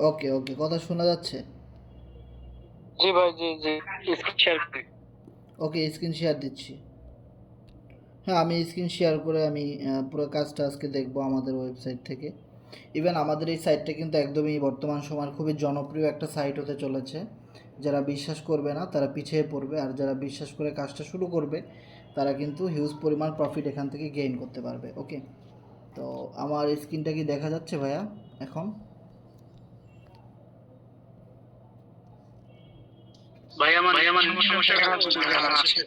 ওকে ওকে, কথা শোনা যাচ্ছে? জি ভাই, জি জি। স্ক্রিন শেয়ার করি। ওকে, স্ক্রিন শেয়ার দিচ্ছি। হ্যাঁ, আমি স্ক্রিন শেয়ার করে আমি পুরো কাজটা আজকে দেখবো আমাদের ওয়েবসাইট থেকে। ইভেন আমাদের এই সাইটটা কিন্তু একদমই বর্তমান সময়ের খুবই জনপ্রিয় একটা সাইট হতে চলেছে। যারা বিশ্বাস করবে না তারা পিছিয়ে পড়বে, আর যারা বিশ্বাস করে কাজটা শুরু করবে তারা কিন্তু হিউজ পরিমাণ প্রফিট এখান থেকে গেইন করতে পারবে। ওকে, তো আমার স্ক্রিনটা কি দেখা যাচ্ছে ভাইয়া এখন? ভাই আমার সমস্যা দেখা যাচ্ছে।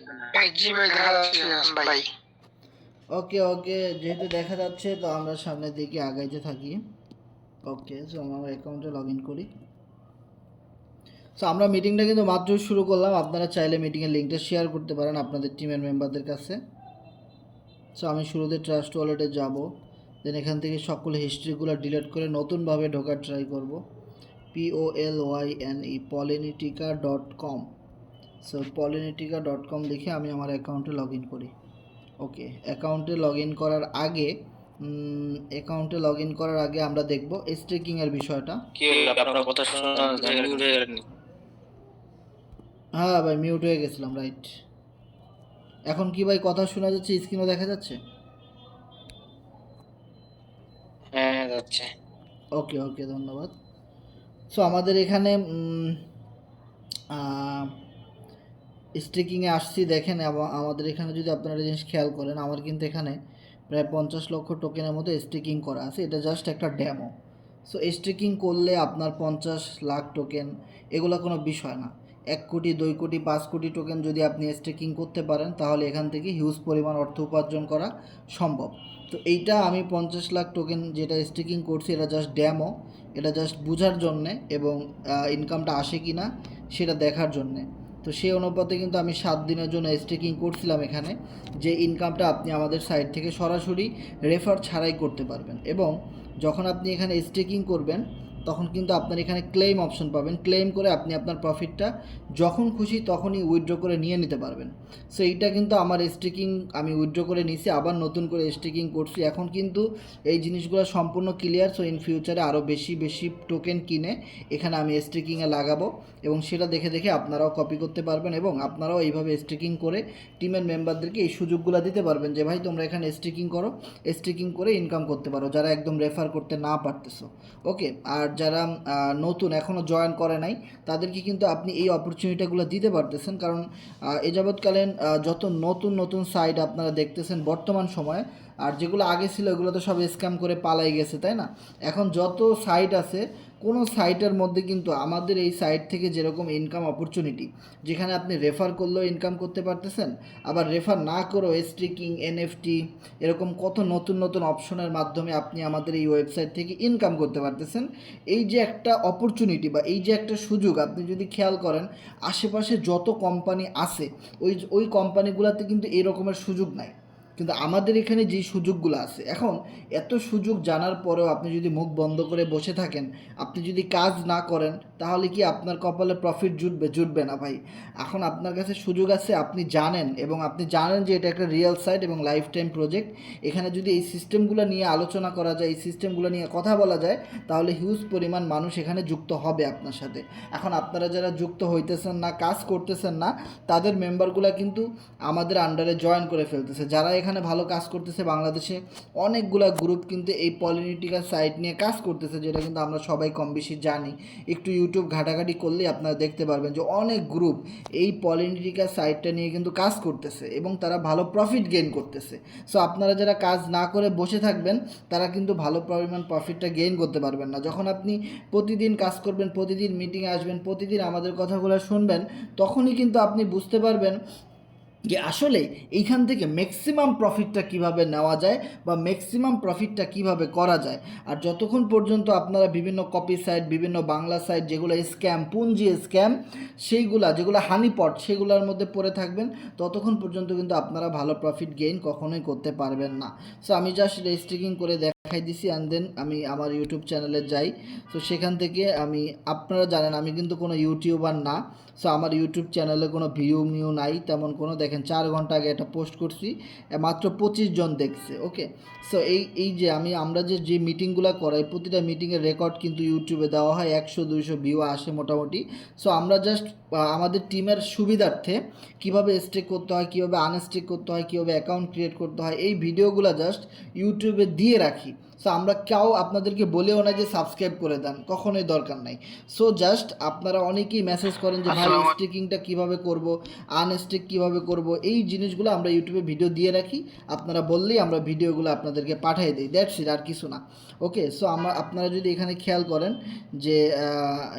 জি ভাই, দেখা যাচ্ছে ভাই। ওকে ওকে, যেহেতু দেখা যাচ্ছে তো আমরা সামনের দিকে আগাইতে থাকি। ওকে, সো আমার অ্যাকাউন্টে লগ ইন করি। সো আমরা মিটিংটা কিন্তু মাত্র শুরু করলাম, আপনারা চাইলে মিটিংয়ের লিঙ্কটা শেয়ার করতে পারেন আপনাদের টিমের মেম্বারদের কাছে। সো আমি শুরুতে ট্রাস্ট ওয়ালেটে যাব, দেন এখান থেকে সকল হিস্ট্রিগুলো ডিলিট করে নতুনভাবে ঢোকার ট্রাই করব। POLYNE সো polinetica.com লিখে আমি আমার অ্যাকাউন্টে লগ ইন করি। ওকে, অ্যাকাউন্টে লগ ইন করার আগে আমরা দেখব স্টেকিংয়ের বিষয়টা। কি হলো, আপনার কথা শোনা যায় মিউট হয়ে গেলেন? হ্যাঁ ভাই, মিউট হয়ে গেছিলাম, রাইট। এখন কি ভাই কথা শোনা যাচ্ছে? স্ক্রিনও দেখা যাচ্ছে? হ্যাঁ, যাচ্ছে। ওকে ওকে, ধন্যবাদ। সো আমাদের এখানে স্টেকিংয়ে আসছি, দেখেন আমাদের এখানে যদি আপনারা জিনিস খেয়াল করেন, আমার কিন্তু এখানে প্রায় 50 লক্ষ টোকেনের মতো স্টেকিং করা আছে। এটা জাস্ট একটা ডেমো। সো স্টেকিং করলে আপনার 50 লাখ টোকেন এগুলো কোনো বিষয় না। 1 কোটি, 2 কোটি, 5 কোটি টোকেন যদি আপনি স্টেকিং করতে পারেন তাহলে এখান থেকে হিউজ পরিমাণ অর্থ উপার্জন করা সম্ভব। তো এইটা আমি 50 লাখ টোকেন যেটা স্টেকিং করছি এটা জাস্ট ডেমো, এটা জাস্ট বোঝার জন্যে এবং ইনকামটা আসে কি না সেটা দেখার জন্যে। তো সেই অনুপাতে কিন্তু আমি 7 দিনের জন্য স্টেকিং করছিলাম এখানে, যে ইনকামটা আপনি আমাদের সাইট থেকে সরাসরি রেফার ছাড়াই করতে পারবেন। এবং যখন আপনি এখানে স্টেকিং করবেন তখন কিন্তু আপনার এখানে ক্লেম অপশন পাবেন। ক্লেম করে আপনি আপনার প্রফিটটা যখন খুশি তখনই উইথড্র করে নিয়ে নিতে পারবেন। সো এইটা কিন্তু আমার স্টেকিং আমি উইথড্র করে নিছি, আবার নতুন করে স্টেকিং করছি। এখন কিন্তু এই জিনিসগুলো সম্পূর্ণ ক্লিয়ার। সো ইন ফিউচারে আরও বেশি বেশি টোকেন কিনে এখানে আমি স্টেকিংয়ে লাগাবো এবং সেটা দেখে দেখে আপনারাও কপি করতে পারবেন এবং আপনারাও এইভাবে স্টেকিং করে টিমের মেম্বারদেরকে এই সুযোগগুলো দিতে পারবেন যে ভাই তোমরা এখানে স্টেকিং করো, স্টেকিং করে ইনকাম করতে পারো, যারা একদম রেফার করতে না পারতেছো। ওকে, আর যারা নতুন এখনও জয়েন করে নাই তাদেরকে কিন্তু আপনি এই অপরচুনিটিগুলো দিতে পারতেছেন, কারণ এ যাবৎকালীন যত নতুন নতুন সাইট আপনারা দেখতেছেন বর্তমান সময়ে, আর যেগুলো আগে ছিল এগুলো তো সব স্ক্যাম করে পালাই গেছে, তাই না? এখন যত সাইট আছে কোনো সাইটের মধ্যে কিন্তু আমাদের এই সাইট থেকে যেরকম ইনকাম অপরচুনিটি, যেখানে আপনি রেফার করলেও ইনকাম করতে পারতেছেন, আবার রেফার না করেও স্ট্রিকিং, এনএফটি এরকম কত নতুন নতুন অপশনের মাধ্যমে আপনি আমাদের এই ওয়েবসাইট থেকে ইনকাম করতে পারতেছেন। এই যে একটা অপরচুনিটি বা এই যে একটা সুযোগ, আপনি যদি খেয়াল করেন আশেপাশে যত কোম্পানি আছে ওই কোম্পানিগুলোতে কিন্তু এই রকমের সুযোগ নাই, কিন্তু আমাদের এখানে যেই সুযোগগুলো আছে, এখন এত সুযোগ জানার পরেও আপনি যদি মুখ বন্ধ করে বসে থাকেন, আপনি যদি কাজ না করেন, তাহলে কি আপনার কপালে প্রফিট জুটবে না ভাই। এখন আপনার কাছে সুযোগ আছে, আপনি জানেন এবং আপনি জানেন যে এটা একটা রিয়েল সাইট এবং লাইফ টাইম প্রজেক্ট। এখানে যদি এই সিস্টেমগুলো নিয়ে আলোচনা করা যায়, এই সিস্টেমগুলো নিয়ে কথা বলা যায়, তাহলে হিউজ পরিমাণ মানুষ এখানে যুক্ত হবে আপনার সাথে। এখন আপনারা যারা যুক্ত হইতেছেন না, কাজ করতেছেন না, তাদের মেম্বারগুলো কিন্তু আমাদের আন্ডারে জয়েন করে ফেলতেছে। যারা এখানে ভালো কাজ করতেছে, বাংলাদেশে অনেকগুলা গ্রুপ কিন্তু এই পলিটিক্যাল সাইট নিয়ে কাজ করতেছে, যেটা কিন্তু আমরা সবাই কম বেশি জানি। একটু ইউটিউব ঘাটাঘাটি করলেই আপনারা দেখতে পারবেন যে অনেক গ্রুপ এই পলিটিক্যাল সাইটটা নিয়ে কিন্তু কাজ করতেছে এবং তারা ভালো প্রফিট গেইন করতেছে। সো আপনারা যারা কাজ না করে বসে থাকবেন তারা কিন্তু ভালো পরিমাণ প্রফিটটা গেইন করতে পারবেন না। যখন আপনি প্রতিদিন কাজ করবেন, প্রতিদিন মিটিংয়ে আসবেন, প্রতিদিন আমাদের কথাগুলো শুনবেন, তখনই কিন্তু আপনি বুঝতে পারবেন যে আসলে এইখান থেকে ম্যাক্সিমাম প্রফিটটা কিভাবে নেওয়া যায় বা ম্যাক্সিমাম প্রফিটটা কিভাবে করা যায়। আর যতক্ষণ পর্যন্ত আপনারা বিভিন্ন কপি সাইট, বিভিন্ন বাংলা সাইট যেগুলো স্ক্যাম, পুঞ্জি স্ক্যাম, সেইগুলা যেগুলো হানিপট সেগুলোর মধ্যে পড়ে থাকবেন, ততক্ষণ পর্যন্ত কিন্তু আপনারা ভালো প্রফিট গেইন কখনোই করতে পারবেন না। সো আমি জাস্ট রেজিস্ট্রিকিং করে দেখাই দিছি অ্যান্ড দেন আমি আমার ইউটিউব চ্যানেলে যাই। তো সেখান থেকে আপনারা জানেন আমি কিন্তু কোনো ইউটিউবার না। সো আমার ইউটিউব চ্যানেলে কোনো ভিউ নাই তেমন কোনো। দেখেন 4 ঘন্টা আগে এটা পোস্ট করছি, মাত্র 25 জন দেখছে। ওকে, সো এই যে আমরা যে মিটিংগুলো করাই, প্রতিটা মিটিংয়ের রেকর্ড কিন্তু ইউটিউবে দেওয়া হয়, 100-200 ভিউ আসে মোটামুটি। সো আমরা জাস্ট আমাদের টিমের সুবিধার্থে কীভাবে স্টেক করতে হয়, কীভাবে আনস্টেক করতে হয়, কীভাবে অ্যাকাউন্ট ক্রিয়েট করতে হয়, এই ভিডিওগুলো জাস্ট ইউটিউবে দিয়ে রাখি। সো আমরা কেউ আপনাদেরকে বলেও না যে সাবস্ক্রাইব করে দেন, কখনোই দরকার নাই। সো জাস্ট আপনারা অনেকেই মেসেজ করেন যে ভাই স্টেকিংটা কীভাবে করব, আনস্টেক কীভাবে করব, এই জিনিসগুলো আমরা ইউটিউবে ভিডিও দিয়ে রাখি। আপনারা বললেই আমরা ভিডিওগুলো আপনাদেরকে পাঠিয়ে দিই, দ্যাটস ইট, আর কিছু না। ওকে, সো আপনারা যদি এখানে খেয়াল করেন যে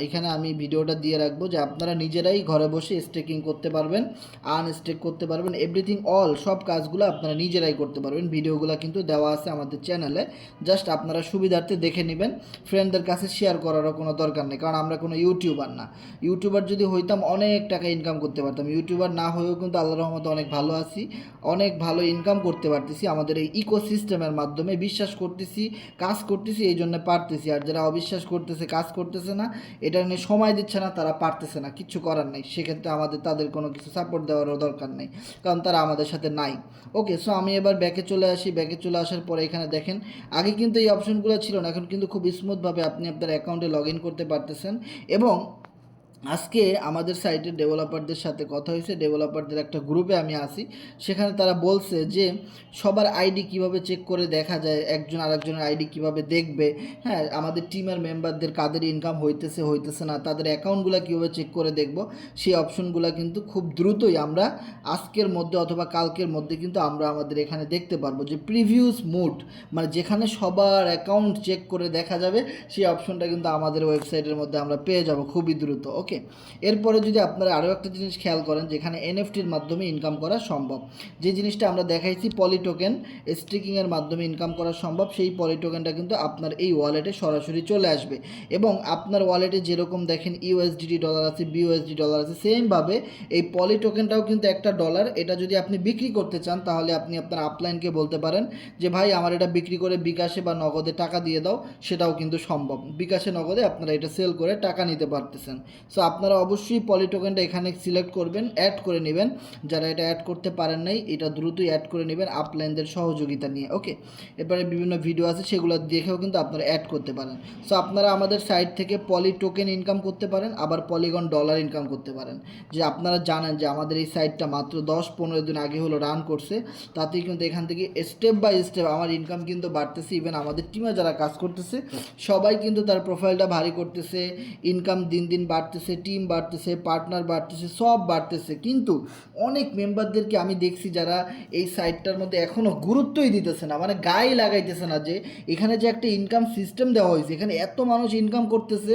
এখানে আমি ভিডিওটা দিয়ে রাখবো যে আপনারা নিজেরাই ঘরে বসে স্টেকিং করতে পারবেন, আনস্টেক করতে পারবেন, এভরিথিং অল সব কাজগুলো আপনারা নিজেরাই করতে পারবেন। ভিডিওগুলো কিন্তু দেওয়া আছে আমাদের চ্যানেলে, জাস্ট আপনারা সুবিধার্থে দেখে নেবেন। ফ্রেন্ডদের কাছে শেয়ার করারও কোনো দরকার নেই, কারণ আমরা কোনো ইউটিউবার না। ইউটিউবার যদি হইতাম অনেক টাকা ইনকাম করতে পারতাম। ইউটিউবার না হয়েও কিন্তু আল্লাহর রহমতে অনেক ভালো আছি, অনেক ভালো ইনকাম করতে পারতেছি আমাদের এই ইকোসিস্টেমের মাধ্যমে। বিশ্বাস করতেছি, কাজ করতেছি, এই জন্য পারতেছি। আর যারা অবিশ্বাস করতেছে, কাজ করতেছে না, এটা নিয়ে সময় দিচ্ছে না, তারা পারতেছে না, কিচ্ছু করার নেই। সেক্ষেত্রে আমাদের তাদের কোনো কিছু সাপোর্ট দেওয়ারও দরকার নেই, কারণ তারা আমাদের সাথে নাই। ওকে, সো আমি এবার ব্যাকে চলে আসি। ব্যাকে চলে আসার পরে এখানে দেখেন আগে কিন্তু এই অপশনগুলো ছিল না, এখন কিন্তু খুব স্মুথভাবে আপনি আপনার অ্যাকাউন্টে লগ ইন করতে পারতেছেন। এবং আজকে আমাদের সাইটের ডেভেলপারদের সাথে কথা হয়েছে, ডেভেলপারদের একটা গ্রুপে আমি আসি, সেখানে তারা বলছে যে সবার আইডি কিভাবে চেক করে দেখা যায়, একজন আরেকজনের আইডি কিভাবে দেখবে, হ্যাঁ, আমাদের টিমের মেম্বারদের কাদের ইনকাম হইতেছে না, তাদের অ্যাকাউন্টগুলো কীভাবে চেক করে দেখব, সেই অপশনগুলো কিন্তু খুব দ্রুতই আমরা আজকের মধ্যে অথবা কালকের মধ্যে কিন্তু আমরা আমাদের এখানে দেখতে পারবো। যে প্রিভিউস মুড, মানে যেখানে সবার অ্যাকাউন্ট চেক করে দেখা যাবে, সেই অপশনটা কিন্তু আমাদের ওয়েবসাইটের মধ্যে আমরা পেয়ে যাব খুবই দ্রুত। ওকে, এরপরে যদি আপনারা আরও একটা জিনিস খেয়াল করেন, যেখানে এনএফটির মাধ্যমে ইনকাম করা সম্ভব, যে জিনিসটা আমরা দেখাইছি পলি টোকেন স্টেকিংয়ের মাধ্যমে ইনকাম করা সম্ভব, সেই পলি টোকেনটা কিন্তু আপনার এই ওয়ালেটে সরাসরি চলে আসবে। এবং আপনার ওয়ালেটে যেরকম দেখেন ইউএসডিটি ডলার আছে, বিউএসডি ডলার আছে, সেমভাবে এই পলি টোকেনটাও কিন্তু একটা ডলার। এটা যদি আপনি বিক্রি করতে চান, তাহলে আপনি আপনার আপলাইনকে বলতে পারেন যে ভাই আমার এটা বিক্রি করে বিকাশে বা নগদে টাকা দিয়ে দাও, সেটাও কিন্তু সম্ভব। বিকাশে নগদে আপনারা এটা সেল করে টাকা নিতে পারতেছেন। সো আপনারা অবশ্যই পলি টোকেনটা এখানে সিলেক্ট করবেন, অ্যাড করে নেবেন। যারা এটা অ্যাড করতে পারেন নাই, এটা দ্রুতই অ্যাড করে নেবেন আপলাইনদের সহযোগিতা নিয়ে। ওকে, এরপরে বিভিন্ন ভিডিও আছে, সেগুলো দেখেও কিন্তু আপনারা অ্যাড করতে পারেন। সো আপনারা আমাদের সাইট থেকে পলি টোকেন ইনকাম করতে পারেন, আবার পলিগন ডলার ইনকাম করতে পারেন। যে আপনারা জানেন যে আমাদের এই সাইটটা মাত্র 10-15 দিন আগে হলো রান করছে, তাতেই কিন্তু এখান থেকে স্টেপ বাই স্টেপ আমার ইনকাম কিন্তু বাড়তেছে। ইভেন আমাদের টিমে যারা কাজ করতেছে সবাই কিন্তু তার প্রোফাইলটা ভারী করতেছে, ইনকাম দিন দিন বাড়তেছে, টিম বাড়তেছে, পার্টনার বাড়তেছে, সব বাড়তেছে। কিন্তু অনেক মেম্বারদেরকে আমি দেখছি যারা এই সাইটটার মধ্যে এখনও গুরুত্বই দিতেছে না, মানে গায়ে লাগাইতেছে না যে এখানে যে একটা ইনকাম সিস্টেম দেওয়া হয়েছে, এখানে এত মানুষ ইনকাম করতেছে,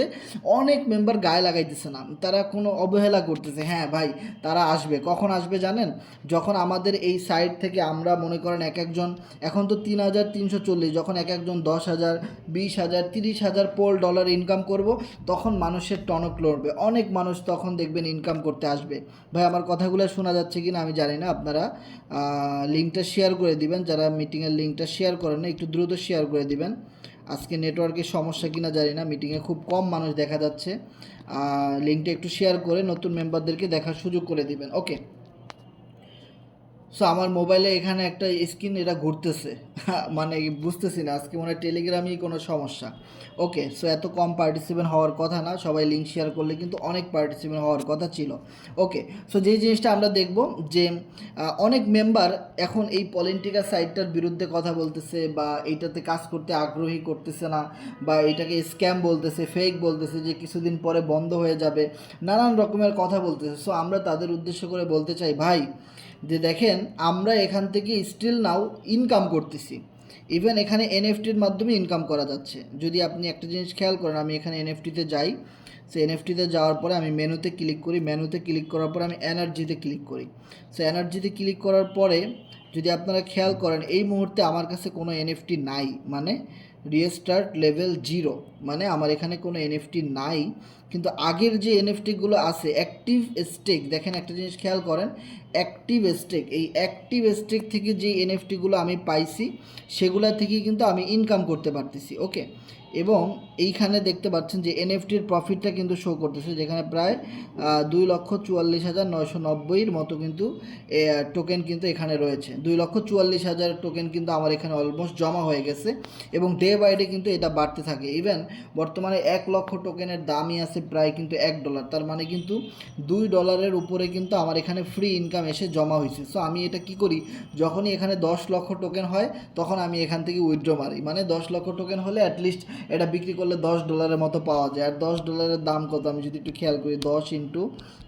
অনেক মেম্বার গায়ে লাগাইতেছে না, তারা কোনো অবহেলা করতেছে। হ্যাঁ ভাই, তারা আসবে, কখন আসবে জানেন? যখন আমাদের এই সাইট থেকে আমরা মনে করেন এক একজন, এখন তো 3340, যখন এক একজন 10,000, 20,000, 30,000 পোল ডলার ইনকাম করব, তখন মানুষের টনক লড়বে, অনেক মানুষ তখন দেখবেন ইনকাম করতে আসবে। ভাই আমার কথাগুলো শোনা যাচ্ছে কি না আমি জানি না, আপনারা লিঙ্কটা শেয়ার করে দিবেন। যারা মিটিংয়ের লিঙ্কটা শেয়ার করেন না, একটু দ্রুত শেয়ার করে দিবেন। আজকে নেটওয়ার্কের সমস্যা কিনা জানি না, মিটিংয়ে খুব কম মানুষ দেখা যাচ্ছে। লিঙ্কটা একটু শেয়ার করে নতুন মেম্বারদেরকে দেখার সুযোগ করে দিবেন। ওকে, সো আমার মোবাইলে এখানে একটা স্ক্রিন এটা ঘুরতেছে, মানে বুঝতেছি না, আজকে মনে হয় টেলিগ্রামই কোনো সমস্যা। ওকে, সো এত কম পার্টিসিপেন্ট হওয়ার কথা না, সবাই লিঙ্ক শেয়ার করলে কিন্তু অনেক পার্টিসিপেন্ট হওয়ার কথা ছিল। ওকে, সো যেই জিনিসটা আমরা দেখব যে অনেক মেম্বার এখন এই পলিটিক্যাল সাইটটার বিরুদ্ধে কথা বলতেছে, বা এইটাতে কাজ করতে আগ্রহী করতেছে না, বা এটাকে স্ক্যাম বলতেছে, ফেক বলতেছে, যে কিছুদিন পরে বন্ধ হয়ে যাবে, নানান রকমের কথা বলতেছে। সো আমরা তাদের উদ্দেশ্য করে বলতে চাই ভাই, যে দেখেন আমরা এখান থেকে স্টিল নাও ইনকাম করতেছি, ইভেন এখানে এনএফটির মাধ্যমে ইনকাম করা যাচ্ছে। যদি আপনি একটা জিনিস খেয়াল করেন, আমি এখানে এনএফটিতে যাই, সো এনএফটিতে যাওয়ার পরে আমি মেনুতে ক্লিক করি, মেনুতে ক্লিক করার পরে আমি এনার্জিতে ক্লিক করি। সো এনার্জিতে ক্লিক করার পরে যদি আপনারা খেয়াল করেন, এই মুহূর্তে আমার কাছে কোনো এনএফটি নাই, মানে রিস্টার্ট লেভেল 0, মানে আমার এখানে কোনো এনএফটি নাই, কিন্তু আগের যে এনএফটিগুলো আছে অ্যাক্টিভ স্টেক, দেখেন একটা জিনিস খেয়াল করেন, অ্যাক্টিভ স্টেক, এই অ্যাক্টিভ স্টেক থেকে যে এনএফটিগুলো আমি পাইছি সেগুলা থেকেই কিন্তু আমি ইনকাম করতে পারতেছি। ওকে, এবং এইখানে দেখতে পাচ্ছেন যে এনএফটির প্রফিটটা কিন্তু শো করতেছে, যেখানে প্রায় 2,44,990 মতো কিন্তু টোকেন কিন্তু এখানে রয়েছে। 2,44,000 টোকেন কিন্তু আমার এখানে অলমোস্ট জমা হয়ে গেছে, এবং ডে বাই ডে কিন্তু এটা বাড়তে থাকে। ইভেন বর্তমানে 1 লক্ষ টোকেনের দামই আছে প্রায় কিন্তু $1, তার মানে কিন্তু $2 উপরে কিন্তু আমার এখানে ফ্রি ইনকাম এসে জমা হয়েছে। সো আমি এটা কি করি, যখনই এখানে 10 লক্ষ টোকেন হয় তখন আমি এখান থেকে উইথড্র মারি, মানে 10 লক্ষ টোকেন হলে অ্যাটলিস্ট এটা বিক্রি করলে $10 মতো পাওয়া যায়। আর $10 দাম কত আমি যদি একটু খেয়াল করি, 10 ইন্টু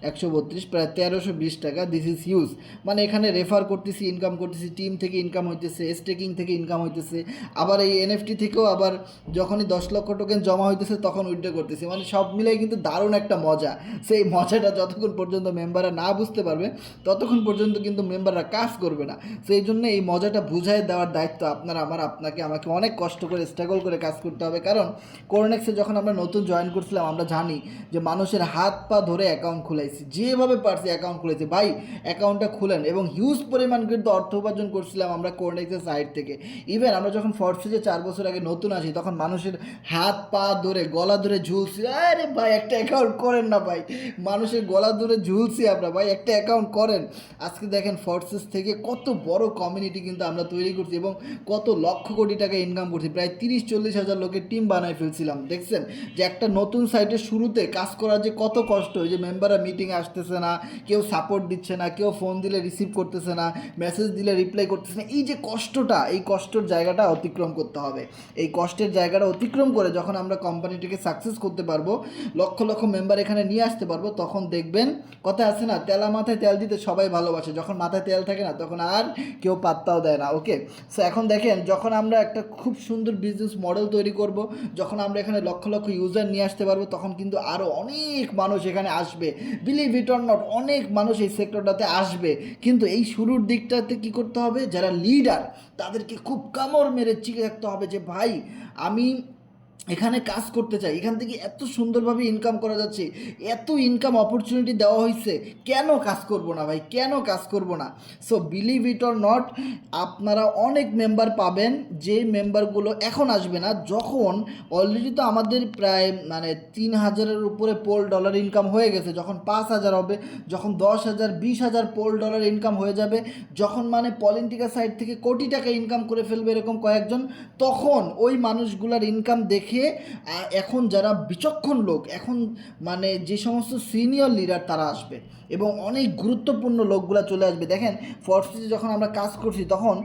132 প্রায় 1320 টাকা। দিস ইজ হিউজ, মানে এখানে রেফার করতেছি, ইনকাম করতেছি, টিম থেকে ইনকাম হইতেছে, স্টেকিং থেকে ইনকাম হইতেছে, আবার এই এনএফটি থেকেও আবার যখনই 10 লক্ষ টোকেন জমা হইতেছে তখন উইথড্র করতেছি, মানে সব মিলাই কিন্তু দারুণ একটা মজা। সেই মজাটা যতক্ষণ পর্যন্ত মেম্বাররা না বুঝতে পারবে ততক্ষণ পর্যন্ত কিন্তু মেম্বাররা কাজ করবে না। সেই জন্য এই মজাটা বুঝাই দেওয়ার দায়িত্ব আপনার আমার, আমাকে অনেক কষ্ট করে স্ট্রাগল করে কাজ করতে হবে। কারণ কোরনেক্সে যখন আমরা নতুন জয়েন করছিলাম আমরা জানি যে মানুষের হাত পা ধরে অ্যাকাউন্ট খুলাইছি, যেভাবে পারছি অ্যাকাউন্ট খুলেছি, ভাই অ্যাকাউন্টটা খুলেন, এবং হিউজ পরিমাণ কিন্তু অর্থ উপার্জন করছিলাম আমরা কোরনেক্সের সাইড থেকে। ইভেন আমরা যখন ফর্সেজে 4 বছর আগে নতুন আসি তখন মানুষের হাত পা ধরে গলা ধরে ঝুলছি, আরে ভাই একটা অ্যাকাউন্ট করেন না ভাই, মানুষের গলা ধরে ঝুলছি আমরা, ভাই একটা অ্যাকাউন্ট করেন। আজকে দেখেন ফর্সেস থেকে কত বড় কমিউনিটি কিন্তু আমরা তৈরি করছি, এবং কত লক্ষ কোটি টাকা ইনকাম করছি, প্রায় 30-40 হাজার লোকের টিম বানায় ফেলছিলাম। দেখছেন যে একটা নতুন সাইটের শুরুতে কাজ করার যে কত কষ্ট, যে মেম্বাররা মিটিংয়ে আসতেছে না, কেউ সাপোর্ট দিচ্ছে না, কেউ ফোন দিলে রিসিভ করতেছে না, মেসেজ দিলে রিপ্লাই করতেছে না, এই যে কষ্টটা, এই কষ্টের জায়গাটা অতিক্রম করতে হবে। এই কষ্টের জায়গাটা অতিক্রম করে যখন আমরা কোম্পানিটিকে সাকসেস করতে পারবো, লক্ষ লক্ষ মেম্বার এখানে নিয়ে আসতে পারবো, তখন দেখবেন কথা আছে না, তেলা মাথায় তেল দিতে সবাই ভালোবাসে, যখন মাথায় তেল থাকে না তখন আর কেউ পাত্তাও দেয় না। ওকে, সো এখন দেখেন যখন আমরা একটা খুব সুন্দর বিজনেস মডেল তৈরি করব, যখন আমরা এখানে লক্ষ লক্ষ ইউজার নিয়ে আসতে পারবো, তখন কিন্তু আরও অনেক মানুষ এখানে আসবে, বিলিভ ইট অর নট, অনেক মানুষ এই সেক্টরটাতে আসবে। কিন্তু এই শুরুর দিকটাতে কি করতে হবে, যারা লিডার তাদেরকে খুব কামড় মেরে চিকে রাখতে হবে যে ভাই আমি এখানে কাজ করতে চাই, এখান থেকে এত সুন্দরভাবে ইনকাম করা যাচ্ছে, এত ইনকাম অপরচুনিটি দেওয়া হয়েছে, কেন কাজ করব না ভাই, কেন কাজ করব না। So believe it or not, আপনারা অনেক মেম্বার পাবেন, যে মেম্বারগুলো এখন আসবে না, যখন অলরেডি তো আমাদের প্রায় মানে 3,000-এর উপরে $ডলার ইনকাম হয়ে গেছে, যখন 5,000 হবে, যখন 10,000 20,000 $ডলার ইনকাম হয়ে যাবে, যখন মানে পলিটিকা সাইড থেকে কোটি টাকা ইনকাম করে ফেলবে এরকম কয়েকজন, তখন ওই মানুষগুলার ইনকাম দেখে এখন যারা বিচক্ষণ লোক, এখন মানে যে সমস্ত সিনিয়র লিডার তারা আসবে, এবং অনেক গুরুত্বপূর্ণ লোকগুলা চলে আসবে। দেখেন ফর্সেসে যখন আমরা কাজ করছি তখন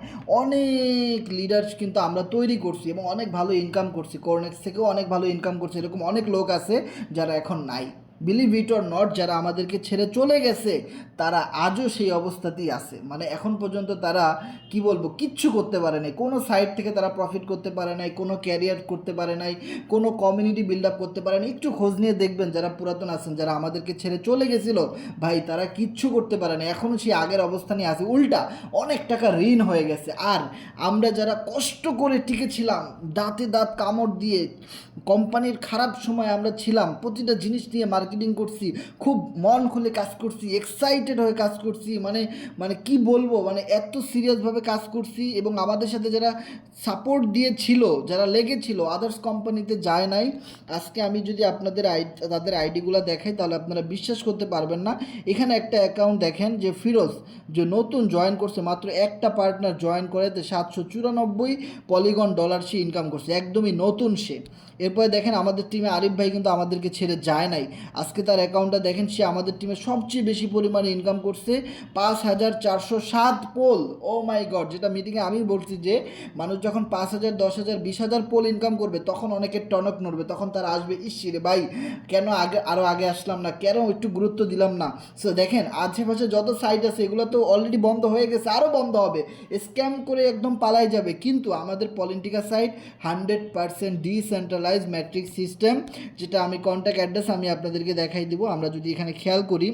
অনেক লিডার্স কিন্তু আমরা তৈরি করছি, এবং অনেক ভালো ইনকাম করছি, কোরনেক্স থেকেও অনেক ভালো ইনকাম করছি, এরকম অনেক লোক আছে যারা এখন নাই। বিলিভ ইট অর নট, যারা আমাদেরকে ছেড়ে চলে গেছে তারা আজও সেই অবস্থাতেই আছে, মানে এখন পর্যন্ত তারা কি বলবো কিচ্ছু করতে পারে নাই, কোনো সাইড থেকে তারা প্রফিট করতে পারে নাই, কোনো ক্যারিয়ার করতে পারে নাই, কোনো কমিউনিটি বিল্ড আপ করতে পারে নাই। একটু খোঁজ নিয়ে দেখবেন যারা পুরাতন আছেন, যারা আমাদেরকে ছেড়ে চলে গেছিলো, ভাই তারা কিচ্ছু করতে পারে না, এখনও সেই আগের অবস্থানে আছে, উল্টা অনেক টাকা ঋণ হয়ে গেছে। আর আমরা যারা কষ্ট করে টিকেছিলাম, দাঁতে দাঁত কামড় দিয়ে কোম্পানির খারাপ সময় আমরা ছিলাম, প্রতিটা জিনিস নিয়ে মার্কেটিং করছি, খুব মন খুলে কাজ করছি, এক্সাইটেড হয়ে কাজ করছি, মানে মানে কি বলবো, মানে এত সিরিয়াসভাবে কাজ করছি, এবং আমাদের সাথে যারা সাপোর্ট দিয়েছিল, যারা লেগেছিল, আদার্স কোম্পানিতে যায় নাই। আজকে আমি যদি আপনাদের তাদের আইডিগুলো দেখাই তাহলে আপনারা বিশ্বাস করতে পারবেন না। এখানে একটা অ্যাকাউন্ট দেখেন যে ফিরোজ, যে নতুন জয়েন করছে, মাত্র একটা পার্টনার জয়েন করে $794 পলিগন সে ইনকাম করছে, একদমই নতুন সে। এরপরে দেখেন আমাদের টিমে আরিফ ভাই কিন্তু আমাদেরকে ছেড়ে যায় নাই, আজকে তার অ্যাকাউন্টটা দেখেন, সে আমাদের টিমে সবচেয়ে বেশি পরিমাণে ইনকাম করছে, 5,407 পোল। ও মাই গড, যেটা মিটিংয়ে আমি বলছি যে মানুষ যখন 5,000 10,000 20,000 পোল ইনকাম করবে তখন অনেকের টনক নড়বে, তখন তারা আসবে, ইসিরে ভাই কেন আরও আগে আসলাম না, কেন একটু গুরুত্ব দিলাম না। সো দেখেন আশেপাশে যত সাইট আছে এগুলো তো অলরেডি বন্ধ হয়ে গেছে, আরও বন্ধ হবে, স্ক্যাম করে একদম পালাই যাবে, কিন্তু আমাদের political side 100% decentralise matrix system, যেটা আমি কন্ট্যাক্ট অ্যাড্রেস আমি আপনাদেরকে দেখাই দিব। আমরা যদি এখানে খেয়াল করি,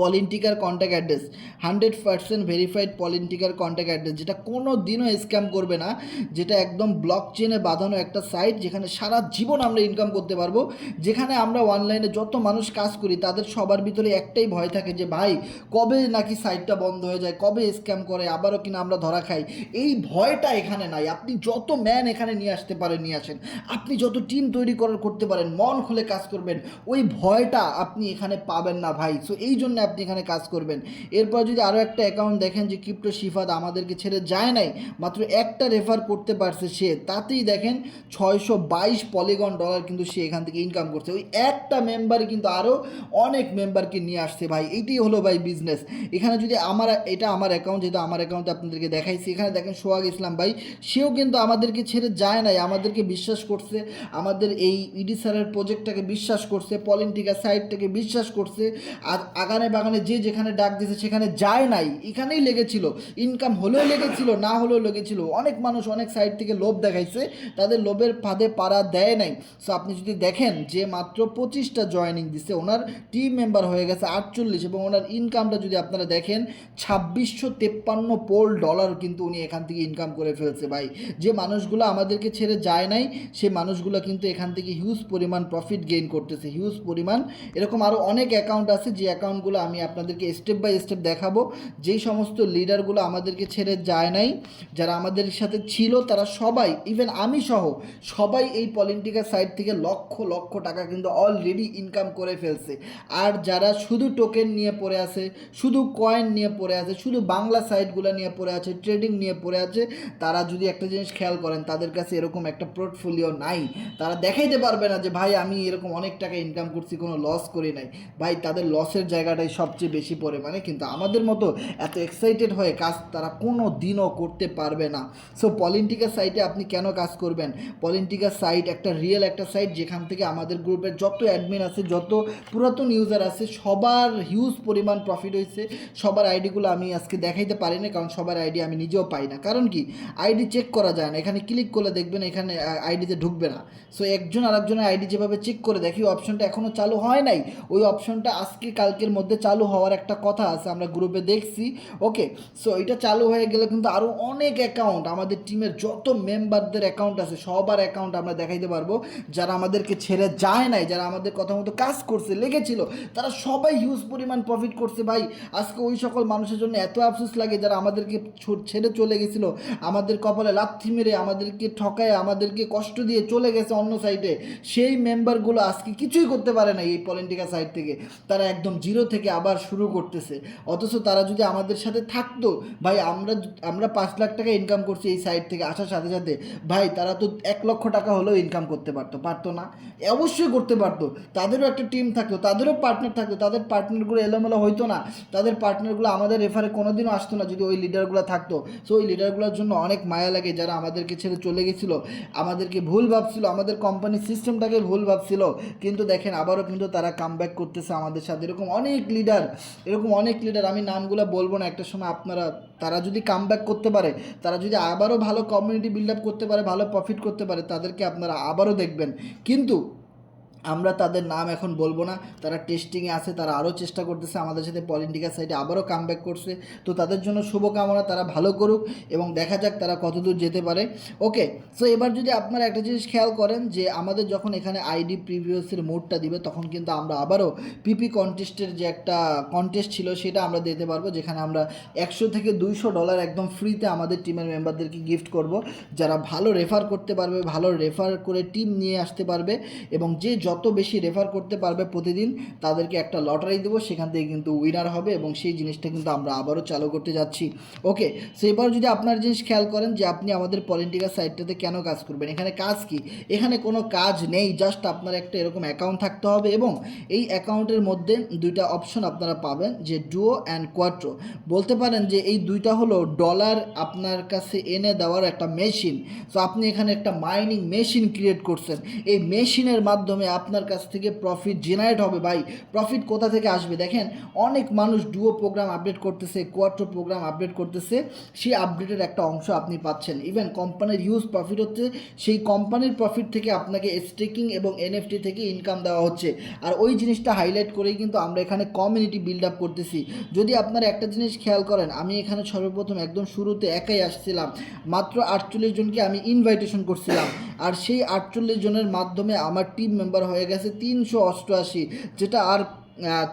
পলিটিকার কন্ট্যাক্ট অ্যাড্রেস 100% ভেরিফাইড পলিটিকার কন্ট্যাক্ট অ্যাড্রেস, যেটা কোনো দিনও স্ক্যাম করবে না, যেটা একদম ব্লক চেনে বাঁধানো একটা সাইট, যেখানে সারা জীবন আমরা ইনকাম করতে পারবো। যেখানে আমরা অনলাইনে যত মানুষ কাজ করি তাদের সবার ভিতরে একটাই ভয় থাকে যে ভাই কবে নাকি সাইটটা বন্ধ হয়ে যায়, কবে স্ক্যাম করে, আবারও কিনা আমরা ধরা খাই। এই ভয়টা এখানে নাই। আপনি যত ম্যান এখানে নিয়ে আসতে পারেন নিয়ে আসেন, আপনি যত টিম তৈরি করতে পারেন, মন খুলে কাজ করবেন, ওই ভয়টা আপনি এখানে পাবেন না ভাই। সো এই জন্য আপনি এখানে কাজ করবেন। এরপর যদি আরও একটা অ্যাকাউন্ট দেখেন যে ক্রিপ্টো শিফাত আমাদেরকে ছেড়ে যায় নাই, মাত্র একটা রেফার করতে পারছে সে, তাতেই দেখেন 622 পলিগন ডলার কিন্তু সে এখান থেকে ইনকাম করছে। ওই একটা মেম্বারই কিন্তু আরও অনেক মেম্বারকে নিয়ে আসছে ভাই। এইটাই হলো ভাই বিজনেস। এখানে যদি এটা আমার অ্যাকাউন্ট, যেহেতু আমার অ্যাকাউন্টে আপনাদেরকে দেখাইছি, এখানে দেখেন সোহাগ ইসলাম ভাই, সেও কিন্তু আমাদেরকে ছেড়ে যায় নাই, আমাদেরকে বিশ্বাস করছে, আমাদের এই ইডি স্যারের প্রজেক্টটাকে বিশ্বাস করছে, পলিটিকা সাইটটাকে বিশ্বাস করছে, আর আগানে বাগানে যে যেখানে ডাক দিয়েছে সেখানে যায় নাই, এখানেই লেগেছিল। ইনকাম হলেও লেগেছিল, না হলেও লেগেছিল। অনেক মানুষ অনেক সাইট থেকে লোভ দেখাইছে, তাদের লোভের ফাঁদে পাড়া দেয় নাই। সো আপনি যদি দেখেন যে মাত্র 25টা জয়েনিং দিচ্ছে, ওনার টিম মেম্বার হয়ে গেছে 48, এবং ওনার ইনকামটা যদি আপনারা দেখেন 2653 ডলার কিন্তু উনি এখান থেকে ইনকাম করে ফেলছে ভাই। যে মানুষগুলো আমাদেরকে ছেড়ে যায় নাই, সেই মানুষগুলো কিন্তু এখান থেকে হিউজ পরিমাণ প্রফিট গেইন করতেছে, হিউজ পরিমাণ। এরকম আরও অনেক অ্যাকাউন্ট আছে, যে অ্যাকাউন্টগুলো আমি আপনাদেরকে স্টেপ বাই স্টেপ দেখাবো। যেই সমস্ত লিডারগুলো আমাদেরকে ছেড়ে যায় নাই, যারা আমাদের সাথে ছিল, তারা সবাই, ইভেন আমি সহ সবাই এই পলিটিকা সাইট থেকে লক্ষ লক্ষ টাকা কিন্তু অলরেডি ইনকাম করে ফেলছে। আর যারা শুধু টোকেন নিয়ে পড়ে আছে, শুধু কয়েন নিয়ে পড়ে আছে, শুধু বাংলা সাইটগুলো নিয়ে পড়ে আছে, ট্রেডিং নিয়ে পড়ে আছে, তারা যদি একটা জিনিস খেয়াল করেন, তাদের কাছে এরকম একটা পোর্টফোলিও নাই। তারা দেখাইতে পারবে না যে ভাই আমি এরকম অনেক টাকা ইনকাম করছি, কোনো লস করি নাই। ভাই তাদের লসের জায়গাটাই সবচেয়ে বেশি পরিমাণে, কিন্তু আমাদের মতো এত এক্সাইটেড হয়ে কাজ তারা কোনো দিনও করতে পারবে না। সো পলিটিকা সাইটে আপনি কেন কাজ করবেন? পলিটিকা সাইট একটা রিয়েল একটা সাইট, যেখান থেকে আমাদের গ্রুপের যত অ্যাডমিন আছে, যত পুরাতন ইউজার আছে, সবার হিউজ পরিমাণ প্রফিট হয়েছে। সবার আইডিগুলো আমি আজকে দেখাইতে পারি না, কারণ সবার আইডি আমি নিজেও পাই না। কারণ কি, আইডি চেক করা যায় না। এখানে ক্লিক করলে দেখবেন এখানে আইডিতে ঢুকবে না। সো একজন আরেকজনের আইডি যেভাবে চেক করে দেখি, ওই অপশনটা এখনও চালু হয় নাই। ওই অপশনটা আজকে কালকের মধ্যে চালু হওয়ার একটা কথা আছে, আমরা গ্রুপে দেখছি। ওকে, সো এটা চালু হয়ে গেলে কিন্তু আরও অনেক অ্যাকাউন্ট, আমাদের টিমের যত মেম্বারদের অ্যাকাউন্ট আছে সবার অ্যাকাউন্ট আমরা দেখাইতে পারবো, যারা আমাদেরকে ছেড়ে যায় নাই, যারা আমাদের কথা মতো কাজ করছে, লেগেছিল, তারা সবাই হিউজ পরিমাণ প্রফিট করছে ভাই। আজকে ওই সকল মানুষের জন্য এত আফসোস লাগে যারা আমাদেরকে ছেড়ে চলে গেছিলো, আমাদের কপালে লাথি মেরে, আমাদেরকে ঠকায়, আমাদেরকে কষ্ট দিয়ে চলে গেছে অন্য সাইটে। সেই মেম্বারগুলো আজকে কিছুই করতে পারে না এই পলিটিকা সাইট থেকে, তারা একদম জিরো থেকে আবার শুরু করতেছে। অথচ তারা যদি আমাদের সাথে থাকতো ভাই, আমরা 5 লাখ টাকা ইনকাম করছি এই সাইট থেকে আসার সাথে সাথে, ভাই তারা তো 1 লক্ষ টাকা হলেও ইনকাম করতে পারতো না? অবশ্যই করতে পারতো। তাদেরও একটা টিম থাকতো, তাদেরও পার্টনার থাকতো, তাদের পার্টনারগুলো এলোমেলো হইতো না, তাদের পার্টনারগুলো আমাদের রেফারে কোনোদিনও আসতো না যদি ওই লিডারগুলো থাকতো। সো ওই লিডারগুলোর জন্য অনেক মায়া লাগে, যারা আমাদেরকে ছেড়ে চলে গেছিলো, আমাদেরকে ভুল ভাবছিল, আমাদের কোম্পানির সিস্টেমটাকে ভুল ভাবছিল, কিন্তু দেখেন আবারও কিন্তু তারা কামব্যাক করতেছে আমাদের সাথে। এরকম অনেক লিডার আমি নামগুলো বলবো না, একটা সময় তারা যদি কামব্যাক করতে পারে, তারা যদি আবারও ভালো কমিউনিটি বিল্ড আপ করতে পারে, ভালো প্রফিট করতে পারে, তাদেরকে আপনারা আবারও দেখবেন। কিন্তু আমরা তাদের নাম এখন বলবো না, তারা টেস্টিংয়ে আছে, তারা আরও চেষ্টা করতেছে আমাদের সাথে পলিটিক্যাল সাইডে আবারও কামব্যাক করছে। তো তাদের জন্য শুভকামনা, তারা ভালো করুক এবং দেখা যাক তারা কতদূর যেতে পারে। ওকে, সো এবার যদি আপনারা একটা জিনিস খেয়াল করেন যে আমাদের যখন এখানে আইডি প্রিভিয়াসের মোডটা দিবে, তখন কিন্তু আমরা আবারও পিপি কন্টেস্টের যে একটা কন্টেস্ট ছিল সেটা আমরা দিতে পারবো, যেখানে আমরা 100 থেকে 200 ডলার একদম ফ্রিতে আমাদের টিমের মেম্বারদেরকে গিফট করব, যারা ভালো রেফার করতে পারবে, ভালো রেফার করে টিম নিয়ে আসতে পারবে, এবং যে যত বেশি রেফার করতে পারবে প্রতিদিন, তাদেরকে একটা লটারি দেবো, সেখান থেকে কিন্তু উইনার হবে, এবং সেই জিনিসটা কিন্তু আমরা আবারও চালু করতে যাচ্ছি। ওকে, সো এবার যদি আপনার জিনিস খেয়াল করেন যে আপনি আমাদের পলিটিক্যাল সাইটটাতে কেন কাজ করবেন, এখানে কাজ কি? এখানে কোনো কাজ নেই, জাস্ট আপনার একটা এরকম অ্যাকাউন্ট থাকতে হবে, এবং এই অ্যাকাউন্টের মধ্যে দুইটা অপশন আপনারা পাবেন, যে ডুও অ্যান্ড কোয়াট্রো। বলতে পারেন যে এই দুইটা হলো ডলার আপনার কাছে এনে দেওয়ার একটা মেশিন। সো আপনি এখানে একটা মাইনিং মেশিন ক্রিয়েট করছেন, এই মেশিনের মাধ্যমে আপনার কাছ থেকে প্রফিট জেনারেট হবে ভাই। প্রফিট কোথা থেকে আসবে দেখেন, অনেক মানুষ ডুও প্রোগ্রাম আপডেট করতেছে, কোয়াট্রো প্রোগ্রাম আপডেট করতেছে, সেই আপডেটের একটা অংশ আপনি পাচ্ছেন। ইভেন কোম্পানির হিউজ প্রফিট হচ্ছে, সেই কোম্পানির প্রফিট থেকে আপনাকে স্টেকিং এবং এনএফটি থেকে ইনকাম দেওয়া হচ্ছে। আর ওই জিনিসটা হাইলাইট করেই কিন্তু আমরা এখানে কমিউনিটি বিল্ড আপ করতেছি। যদি আপনারা একটা জিনিস খেয়াল করেন, আমি এখানে সর্বপ্রথম একদম শুরুতে একাই আসছিলাম, মাত্র 48 জনকে আমি ইনভাইটেশন করছিলাম, আর সেই 48 জনের মাধ্যমে আমার টিম মেম্বার হয়ে গেছে 388, যেটা আর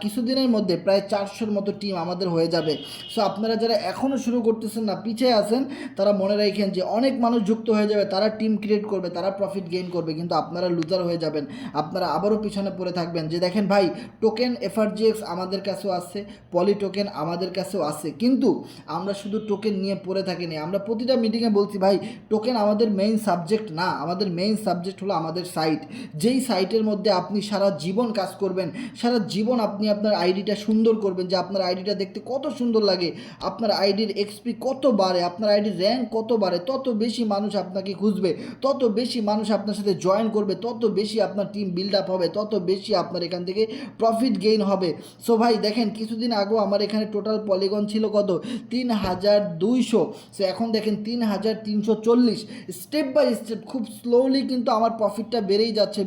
কিছুদিনের মধ্যে প্রায় 400-র মতো টিম আমাদের হয়ে যাবে। সো আপনারা যারা এখনও শুরু করতেছেন না, পিছিয়ে আছেন, তারা মনে রাখেন যে অনেক মানুষ যুক্ত হয়ে যাবে, তারা টিম ক্রিয়েট করবে, তারা প্রফিট গেইন করবে, কিন্তু আপনারা লুজার হয়ে যাবেন, আপনারা আবারও পিছনে পড়ে থাকবেন। যে দেখেন ভাই, টোকেন এফআরজিএক্স আমাদের কাছেও আছে, পলি টোকেন আমাদের কাছেও আছে, কিন্তু আমরা শুধু টোকেন নিয়ে পড়ে থাকিনি। আমরা প্রতিটা মিটিংয়ে বলছি ভাই, টোকেন আমাদের মেইন সাবজেক্ট না, আমাদের মেইন সাবজেক্ট হলো আমাদের সাইট। যেই সাইটের মধ্যে আপনি সারা জীবন কাজ করবেন, সারা জীবন আপনি আপনার আইডিটা সুন্দর করবেন, যে আপনার আইডিটা দেখতে কত সুন্দর লাগে, আপনার আইডির এক্সপি কত বাড়ে, আপনার আইডির র্যাঙ্ক কত বাড়ে, তত বেশি মানুষ আপনাকে খুঁজবে, তত বেশি মানুষ আপনার সাথে জয়েন করবে, তত বেশি আপনার টিম বিল্ড আপ হবে, তত বেশি আপনার এখান থেকে প্রফিট গেইন হবে। সো ভাই দেখেন, কিছুদিন আগেও আমার এখানে টোটাল পলিগন ছিল কত, 3200। সো এখন দেখেন 3340। স্টেপ বাই স্টেপ খুব স্লোলি কিন্তু আমার প্রফিটটা বেড়েই যাচ্ছে,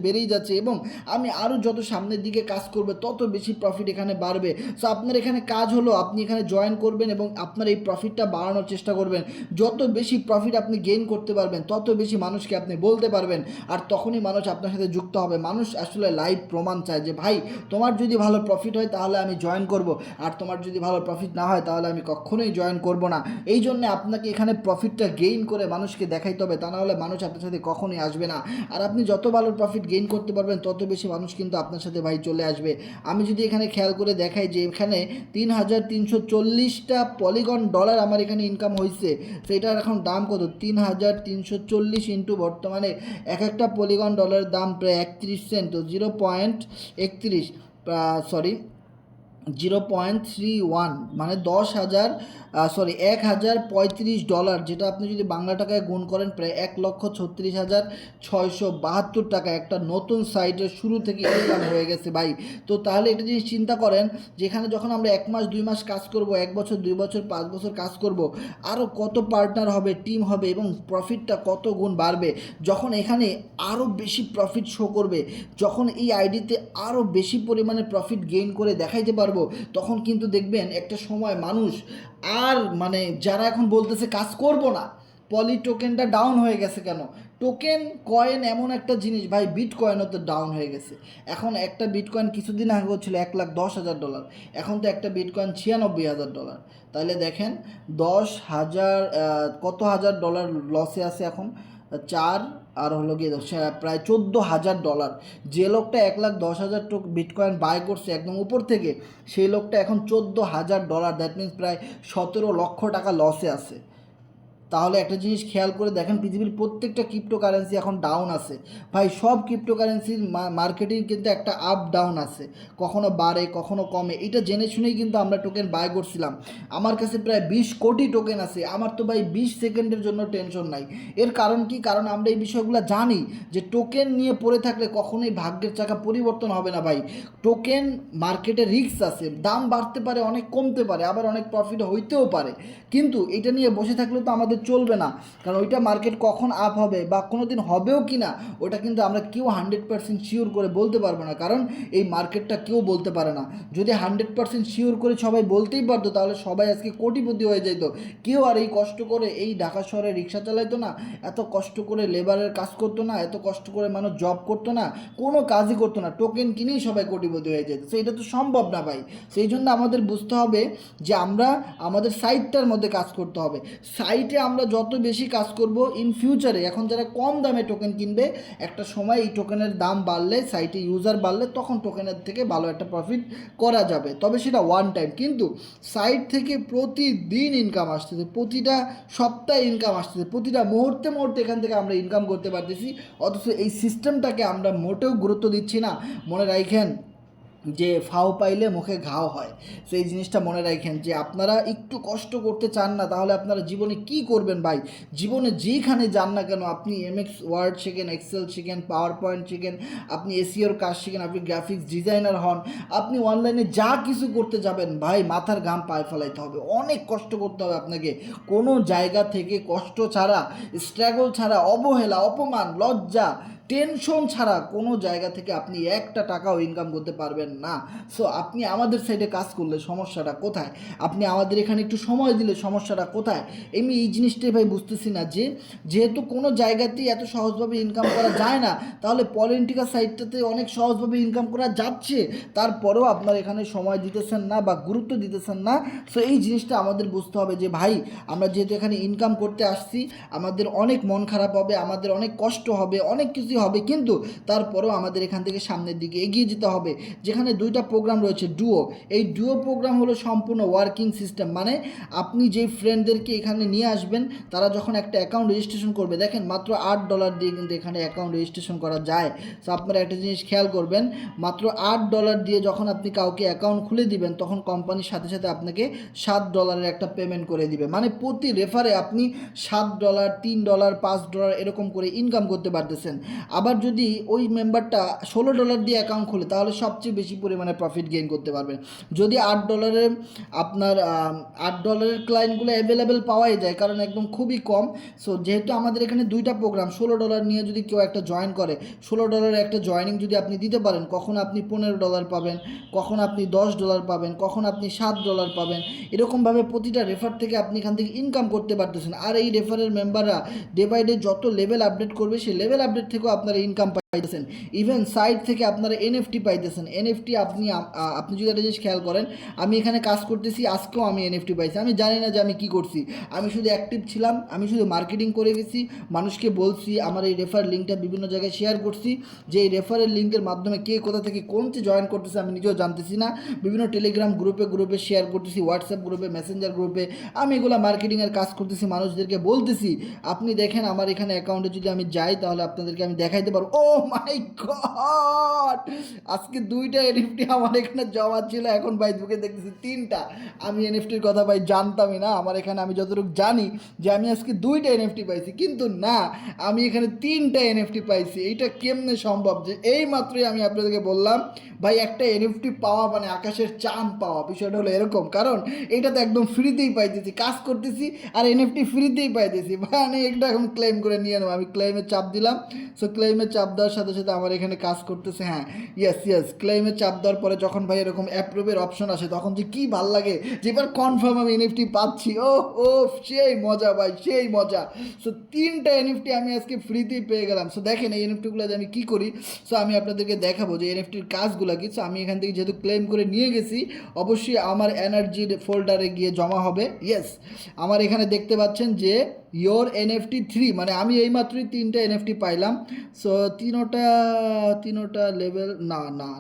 এবং আমি আরও যত সামনের দিকে কাজ করবে তত বেশি প্রফিট এখানে বাড়বে। সো আপনার এখানে কাজ হলো, আপনি এখানে জয়েন করবেন এবং আপনার এই প্রফিটটা বাড়ানোর চেষ্টা করবেন। যত বেশি প্রফিট আপনি গেইন করতে পারবেন, তত বেশি মানুষকে আপনি বলতে পারবেন, আর তখনই মানুষ আপনার সাথে যুক্ত হবে। মানুষ আসলে লাইভ প্রমাণ চায় যে ভাই, তোমার যদি ভালো প্রফিট হয় তাহলে আমি জয়েন করব, আর তোমার যদি ভালো প্রফিট না হয় তাহলে আমি কখনোই জয়েন করব না। এই জন্যে আপনাকে এখানে প্রফিটটা গেইন করে মানুষকে দেখাইতে হবে, তা না হলে মানুষ আপনার সাথে কখনোই আসবে না। আর আপনি যত ভালো প্রফিট গেইন করতে পারবেন, তত বেশি মানুষ কিন্তু আপনার সাথে ভাই চলে আসবে। আমি যদি এখানে খেয়াল করে দেখাই যে এখানে 3340টা পলিগন ডলার আমার এখানে ইনকাম হয়েছে, সেটার এখন দাম কত, 3340 ইন্টু বর্তমানে এক একটা পলিগন ডলারের দাম প্রায় 31 সেন্ট, তো 0.31 সরি 0.31, মানে 1035 ডলার, যেটা আপনি যদি বাংলা টাকায় গুণ করেন প্রায় 1,36,672 টাকা একটা নতুন সাইটের শুরু থেকে ইনকাম হয়ে গেছে ভাই। তো তাহলে একটা জিনিস চিন্তা করেন, যেখানে যখন আমরা 1 মাস 2 মাস কাজ করব, 1 বছর 2 বছর 5 বছর কাজ করব, আরও কত পার্টনার হবে, টিম হবে, এবং প্রফিটটা কত গুণ বাড়বে। যখন এখানে আরও বেশি প্রফিট শো করবে, যখন এই আইডিতে আরও বেশি পরিমাণে প্রফিট গেইন করে দেখাইতে পারবো, তখন কিন্তু দেখবেন একটা সময় মানুষ আর মানে যারা এখন বলতেছে কাজ করব না, পলি টোকেনটা ডাউন হয়ে গেছে কেন, টোকেন কয়েন এমন একটা জিনিস ভাই, বিটকয়েনও তো ডাউন হয়ে গেছে। এখন একটা বিটকয়েন কিছুদিন আগে ছিল $1,10,000, এখন তো একটা বিটকয়েন $96,000। তাহলে দেখেন 10,000 কত হাজার ডলার লসে আছে এখন, 4 আর হলো গিয়ে প্রায় $14,000। যে লোকটা 1,10,000 বিটকয়েন বাই করছে একদম উপর থেকে, সেই লোকটা এখন $14,000, দ্যাট মিনস প্রায় 17 লক্ষ টাকা লসে আছে। তাহলে একটা জিনিস খেয়াল করে দেখেন, পৃথিবীর প্রত্যেকটা ক্রিপ্টোকারেন্সি এখন ডাউন আছে ভাই। সব ক্রিপ্টোকারেন্সির মার্কেটের কিন্তু একটা আপ ডাউন আছে, কখনো বাড়ে কখনো কমে। এটা জেনে শুনেই কিন্তু আমরা টোকেন বাই করছিলাম। আমার কাছে প্রায় 20 কোটি টোকেন আছে, আমার তো ভাই 20 সেকেন্ডের জন্য টেনশন নাই। এর কারণ কি, কারণ আমরা এই বিষয়গুলো জানি যে টোকেন নিয়ে পড়ে থাকলে কখনোই ভাগ্যের চাকা পরিবর্তন হবে না ভাই। টোকেন মার্কেটে রিস্ক আছে, দাম বাড়তে পারে, অনেক কমতে পারে, আবার অনেক প্রফিট হইতেও পারে, কিন্তু এটা নিয়ে বসে থাকলে তো আমাদের চলবে না। কারণ ওইটা মার্কেট কখন আপ হবে বা কোনো দিন হবেও কি না, ওটা কিন্তু আমরা কেউ 100% শিওর করে বলতে পারবো না, কারণ এই মার্কেটটা কেউ বলতে পারে না। যদি 100% শিওর করে সবাই বলতেই পারতো, তাহলে সবাই আজকে কোটিপতি হয়ে যেত। কেউ আর এই কষ্ট করে এই ঢাকা শহরে রিক্সা চালাইতো না, এত কষ্ট করে লেবারের কাজ করতো না, এত কষ্ট করে মানুষ জব করতো না, কোনো কাজই করতো না, টোকেন কিনেই সবাই কোটিপতি হয়ে যেত। সো এটা তো সম্ভব না ভাই। সেই জন্য আমাদের বুঝতে হবে যে আমরা আমাদের সাইটটার মধ্যে কাজ করতে হবে। সাইটে আমরা যত বেশি কাজ করব, ইন ফিউচারে এখন যারা কম দামে টোকেন কিনবে, একটা সময় এই টোকেনের দাম বাড়লে, সাইটে ইউজার বাড়লে, তখন টোকেনের থেকে ভালো একটা প্রফিট করা যাবে, তবে সেটা ওয়ান টাইম। কিন্তু সাইট থেকে প্রতিদিন ইনকাম আসতেছে, প্রতিটা সপ্তাহে ইনকাম আসতেছে, প্রতিটা মুহূর্তে মুহূর্তে এখান থেকে আমরা ইনকাম করতে পারতেছি, অথচ এই সিস্টেমটাকে আমরা মোটেও গুরুত্ব দিচ্ছি না। মনে রাখেন, যে ফাও পাইলে মুখে ঘাও হয়, সেই জিনিসটা মনে রাখেন যে আপনারা একটু কষ্ট করতে চান না, তাহলে আপনারা জীবনে কি করবেন ভাই? জীবনে যেখানে যান না কেন, আপনি এমএক্স ওয়ার্ড শিখেন, এক্সেল শিখেন, পাওয়ার পয়েন্ট শিখেন, আপনি এসিওর কাজ শিখেন, আপনি গ্রাফিক্স ডিজাইনার হন, আপনি অনলাইনে যা কিছু করতে যাবেন ভাই, মাথার ঘাম পায়ে ফেলাইতে হবে, অনেক কষ্ট করতে হবে আপনাকে। কোনো জায়গা থেকে কষ্ট ছাড়া, স্ট্রাগল ছাড়া, অবহেলা, অপমান, লজ্জা, টেনশন ছাড়া কোনো জায়গা থেকে আপনি একটা টাকাও ইনকাম করতে পারবেন না। সো আপনি আমাদের সাইডে কাজ করলে সমস্যাটা কোথায়? আপনি আমাদের এখানে একটু সময় দিলে সমস্যাটা কোথায়? আমি এই জিনিসটাই ভাই বুঝতেছি না, যে যেহেতু কোনো জায়গাতেই এত সহজভাবে ইনকাম করা যায় না, তাহলে পলিটিক্যাল সাইডটাতে অনেক সহজভাবে ইনকাম করা যাচ্ছে, তারপরেও আপনারা এখানে সময় দিতেছেন না বা গুরুত্ব দিতেছেন না। সো এই জিনিসটা আমাদের বুঝতে হবে যে ভাই, আমরা যেহেতু এখানে ইনকাম করতে আসছি, আমাদের অনেক মন খারাপ হবে, আমাদের অনেক কষ্ট হবে, অনেক কিছু হবে, কিন্তু তারপরেও আমাদের এখান থেকে সামনের দিকে এগিয়ে যেতে হবে। যেখানে দুইটা প্রোগ্রাম রয়েছে ডুও, এই ডুও প্রোগ্রাম হলো সম্পূর্ণ ওয়ার্কিং সিস্টেম, মানে আপনি যেই ফ্রেন্ডদেরকে এখানে নিয়ে আসবেন, তারা যখন একটা অ্যাকাউন্ট রেজিস্ট্রেশন করবে, দেখেন মাত্র $8 দিয়ে কিন্তু এখানে অ্যাকাউন্ট রেজিস্ট্রেশন করা যায়। সো আপনারা একটা জিনিস খেয়াল করবেন, মাত্র $8 দিয়ে যখন আপনি কাউকে অ্যাকাউন্ট খুলে দিবেন, তখন কোম্পানির সাথে সাথে আপনাকে $7 একটা পেমেন্ট করে দিবে, মানে প্রতি রেফারে আপনি $7, $3, $5 এরকম করে ইনকাম করতে পারতেছেন। আবার যদি ওই মেম্বারটা $16 দিয়ে অ্যাকাউন্ট খোলে, তাহলে সবচেয়ে বেশি পরিমাণে প্রফিট গেইন করতে পারবেন। যদি $8 আপনার $8 ক্লায়েন্টগুলো অ্যাভেলেবেল পাওয়াই যায়, কারণ একদম খুবই কম। সো যেহেতু আমাদের এখানে দুইটা প্রোগ্রাম, $16 নিয়ে যদি কেউ একটা জয়েন করে, $16 একটা জয়েনিং যদি আপনি দিতে পারেন, কখন আপনি $15 পাবেন, কখন আপনি $10 পাবেন, কখন আপনি $7 পাবেন, এরকমভাবে প্রতিটা রেফার থেকে আপনি এখান থেকে ইনকাম করতে পারতেছেন। আর এই রেফারের মেম্বাররা ডে বাই ডে যত লেভেল আপডেট করবে, সেই লেভেল আপডেট থেকেও আপনারা ইনকাম পাইতেছেন। ইভেন সাইট থেকে আপনারা এনএফটি পাইতেছেন। এনএফটি আপনি যদি একটা জিনিস খেয়াল করেন, আমি এখানে কাজ করতেছি, আজকেও আমি এনএফটি পাইছি। আমি জানি না যে আমি কি করছি, আমি শুধু অ্যাক্টিভ ছিলাম, আমি শুধু মার্কেটিং করে গেছি, মানুষকে বলছি, আমার এই রেফার লিঙ্কটা বিভিন্ন জায়গায় শেয়ার করছি, যে এই রেফারের লিঙ্কের মাধ্যমে কে কোথা থেকে কোনটি জয়েন করতেছে আমি নিজেও জানতেছি না। বিভিন্ন টেলিগ্রাম গ্রুপে শেয়ার করতেছি, হোয়াটসঅ্যাপ গ্রুপে, মেসেঞ্জার গ্রুপে আমি এগুলো মার্কেটিংয়ের কাজ করতেছি, মানুষদেরকে বলতেছি। আপনি দেখেন আমার এখানে অ্যাকাউন্টে যদি আমি যাই, তাহলে আপনাদেরকে আমি দেখাইতে পারবো। ও মাই গড, আজকে 2টা এনএফটি আমার এখানে জমা ছিল, এখন ভাই ঢুকে দেখতেছি 3টা। আমি এনএফটির কথা ভাই জানতামই না। আমার এখানে আমি যতটুকু জানি যে আমি আজকে 2টা এনএফটি পাইছি, কিন্তু না, আমি এখানে 3টা এনএফটি পাইছি। এইটা কেমনে সম্ভব? যে এই মাত্রই আমি আপনাদেরকে বললাম ভাই, একটা এনএফটি পাওয়া মানে আকাশের চাঁদ পাওয়া। বিষয়টা হলো এরকম, কারণ এটা তো একদম ফ্রিতেই পাইতেছি, কাজ করতেছি আর এনএফটি ফ্রিতেই পাইতেছি। মানে এটা এখন ক্লেম করে নিয়ে নেবো। আমি ক্লেমে চাপ দিলাম। সো ক্লেমে চাপ দেওয়ার সাথে সাথে আমার এখানে কাজ করতেছে। হ্যাঁ, ইয়েস, ক্লেমে চাপ দেওয়ার পরে যখন ভাই এরকম অ্যাপ্রুভের অপশন আসে, তখন যে কী ভাল লাগে, যে এবার কনফার্ম আমি এনএফটি পাচ্ছি। ও সেই মজা ভাই, সেই মজা। সো 3টা এনএফটি আমি আজকে ফ্রিতেই পেয়ে গেলাম। সো দেখেন এই এনএফটিগুলো আমি কী করি। সো আমি আপনাদেরকে দেখাবো যে এনএফটির কাজগুলো কি। সো আমি এখান থেকে যেহেতু ক্লেম করে নিয়ে গেছি, অবশ্যই আমার এনার্জির ফোল্ডারে গিয়ে জমা হবে। ইয়েস, আমার এখানে দেখতে পাচ্ছেন যে ইয়োর এনএফটি 3, মানে আমি এইমাত্রই 3টা এনএফটি পাইলাম। সো তিনোটা লেভেল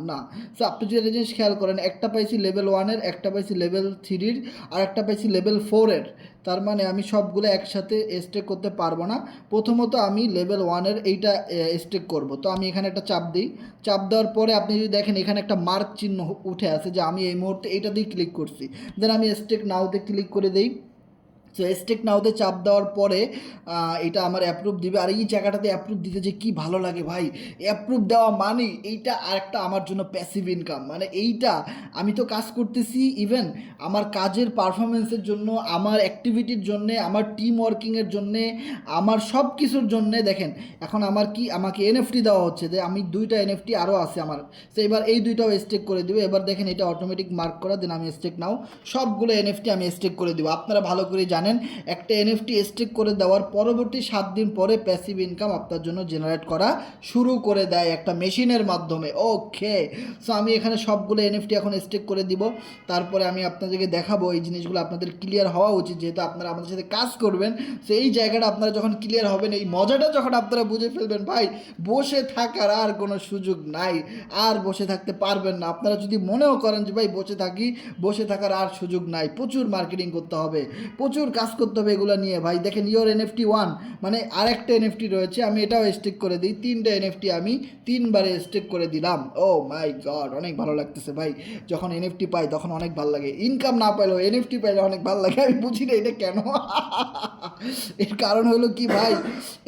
না। সো আপনি যদি একটা জিনিস খেয়াল করেন, একটা পাইছি লেভেল 1-এর, একটা পাইছি লেভেল 3-র, আর একটা পাইছি লেভেল 4-এর। তার মানে আমি সবগুলো একসাথে স্টেক করতে পারবো না। প্রথমত আমি লেভেল 1-এর এইটা স্টেক করব। তো আমি এখানে একটা চাপ দিই। চাপ দেওয়ার পরে আপনি যদি দেখেন, এখানে একটা মার্ক চিহ্ন উঠে আছে, যে আমি এই মুহূর্তে এইটা দিয়ে ক্লিক করছি। দেন আমি স্টেক নাওতে ক্লিক করে দিই। সো স্টেক নাওতে চাপ দেওয়ার পরে এটা আমার অ্যাপ্রুভ দিবে। আর এই জায়গাটাতে অ্যাপ্রুভ দিতে যে কী ভালো লাগে ভাই, অ্যাপ্রুভ দেওয়া মানে এইটা আরেকটা আমার জন্য প্যাসিভ ইনকাম। মানে এইটা আমি তো কাজ করতেছি, ইভেন আমার কাজের পারফরমেন্সের জন্য, আমার অ্যাক্টিভিটির জন্যে, আমার টিম ওয়ার্কিংয়ের জন্যে, আমার সব কিছুর জন্যে। দেখেন এখন আমাকে এনএফটি দেওয়া হচ্ছে, যে আমি 2টা এনএফটি আরও আছে আমার। তো এবার এই 2টাও স্টেক করে দেবো। এবার দেখেন এটা অটোমেটিক মার্ক করা, দেন আমি স্টেক নাও, সবগুলো এনএফটি আমি স্টেক করে দেবো। আপনারা ভালো করে জানেন, একটা এনএফটি স্টেক করে দেওয়ার পরবর্তী 7 দিন পরে প্যাসিভ ইনকাম আপনার জন্য জেনারেট করা শুরু করে দেয় একটা মেশিনের মাধ্যমে। ওকে, সো আমি এখানে সবগুলো এনএফটি এখন স্টেক করে দিব। তারপরে আমি আপনাদেরকে দেখাবো, এই জিনিসগুলো আপনাদের ক্লিয়ার হওয়া উচিত, যেহেতু আপনারা আমাদের সাথে কাজ করবেন। সো এই জায়গাটা আপনারা যখন ক্লিয়ার হবেন, এই মজাটা যখন আপনারা বুঝে ফেলবেন, ভাই বসে থাকার আর কোনো সুযোগ নাই, আর বসে থাকতে পারবেন না। আপনারা যদি মনেও করেন যে ভাই বসে থাকার আর সুযোগ নাই, প্রচুর মার্কেটিং করতে হবে, প্রচুর কাজ করতে হবে এগুলো নিয়ে ভাই। দেখেন ইওর এনএফটি 1 মানে আরেকটা এনএফটি রয়েছে, আমি এটাও স্টেক করে দিই। 3টা এনএফটি আমি 3বারে স্টেক করে দিলাম। ও মাই গড, অনেক ভালো লাগতেছে ভাই। যখন এনএফটি পাই তখন অনেক ভালো লাগে, ইনকাম না পাইলেও এনএফটি পাইলে অনেক ভালো লাগে। আমি বুঝি না এটা কেন। এর কারণ হলো কি ভাই,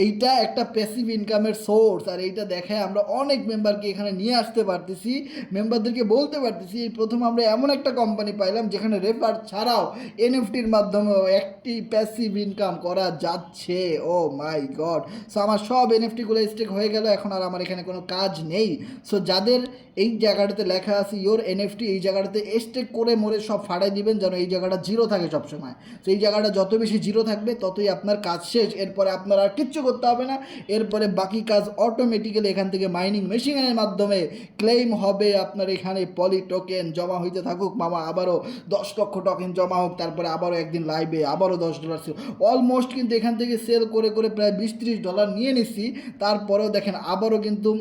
এইটা একটা প্যাসিভ ইনকামের সোর্স, আর এইটা দেখায় আমরা অনেক মেম্বারকে এখানে নিয়ে আসতে পারতেছি, মেম্বারদেরকে বলতে পারতেছি এই প্রথম আমরা এমন একটা কোম্পানি পাইলাম যেখানে রেফার ছাড়াও এনএফটির মাধ্যমেও একটি প্যাসিভ ইনকাম করা যাচ্ছে। ও মাই গড। সো আমার সব এনএফটিগুলো স্টেক হয়ে গেল, এখন আর আমার এখানে কোনো কাজ নেই। সো যাদের এই জায়গাটাতে লেখা আছে ইওর এনএফটি, এই জায়গাটাতে স্টেক করে মোরে সব ফাড়াই দিবেন যেন এই জায়গাটা জিরো থাকে সবসময়। তো এই জায়গাটা যত বেশি জিরো থাকবে ততই আপনার কাজ শেষ, এরপরে আপনার আর কিচ্ছু করতে হবে না। এরপরে বাকি কাজ অটোমেটিক্যালি এখান থেকে মাইনিং মেশিনের মাধ্যমে ক্লেম হবে আপনার এখানে। পলি টোকেন জমা হইতে থাকুক মামা, আবারও 10 লক্ষ টোকেন জমা হোক, তারপরে আবারও একদিন লাইভে আবারও $10 সেল। অলমোস্ট কিন্তু এখান থেকে সেল করে করে প্রায় $20-30 নিয়ে নিচ্ছি। তারপরেও দেখেন আবারও কিন্তু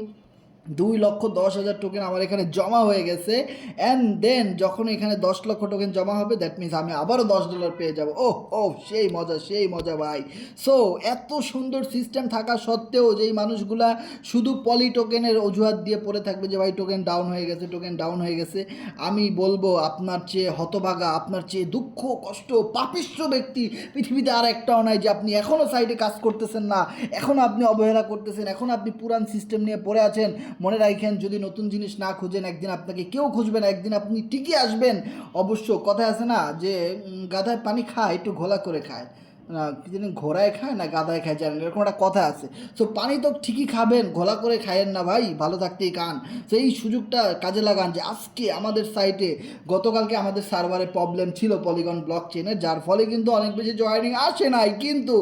2,10,000 টোকেন আমার এখানে জমা হয়ে গেছে। অ্যান্ড দেন যখন এখানে 10 লক্ষ টোকেন জমা হবে দ্যাট মিনস আমি আবারও $10 পেয়ে যাবো। ওহ ওহ, সেই মজা সেই মজা ভাই। সো এত সুন্দর সিস্টেম থাকা সত্ত্বেও যেই মানুষগুলা শুধু পলি টোকেনের অজুহাত দিয়ে পড়ে থাকবে যে ভাই টোকেন ডাউন হয়ে গেছে, টোকেন ডাউন হয়ে গেছে, আমি বলবো আপনার চেয়ে হতভাগা, আপনার চেয়ে দুঃখ কষ্ট পাপিষ্ঠ ব্যক্তি পৃথিবীতে আর একটাও নাই, যে আপনি এখনও সাইডে কাজ করতেছেন না, এখনও আপনি অবহেলা করতেছেন, এখন আপনি পুরান সিস্টেম নিয়ে পড়ে আছেন। মনে রাখেন, যদি নতুন জিনিস না খুঁজেন একদিন আপনাকে কেউ খুঁজবে না, একদিন আপনি ঠিকই আসবেন। অবশ্য কথায় আছে না যে গাধায় পানি খায় একটু ঘোলা করে খায় না, কি জানি ঘোড়ায় খায় না গাধায় খায় জানেন, এরকম একটা কথা আছে। সো পানি তো ঠিকই খাবেন, ঘোলা করে খায়েন না ভাই, ভালো থাকতেই খান। তো এই সুযোগটা কাজে লাগান যে আজকে আমাদের সাইটে, গতকালকে আমাদের সার্ভারে প্রবলেম ছিল পলিগন ব্লক চেনের, যার ফলে কিন্তু অনেক বেশি জয়েনিং আসে নাই, কিন্তু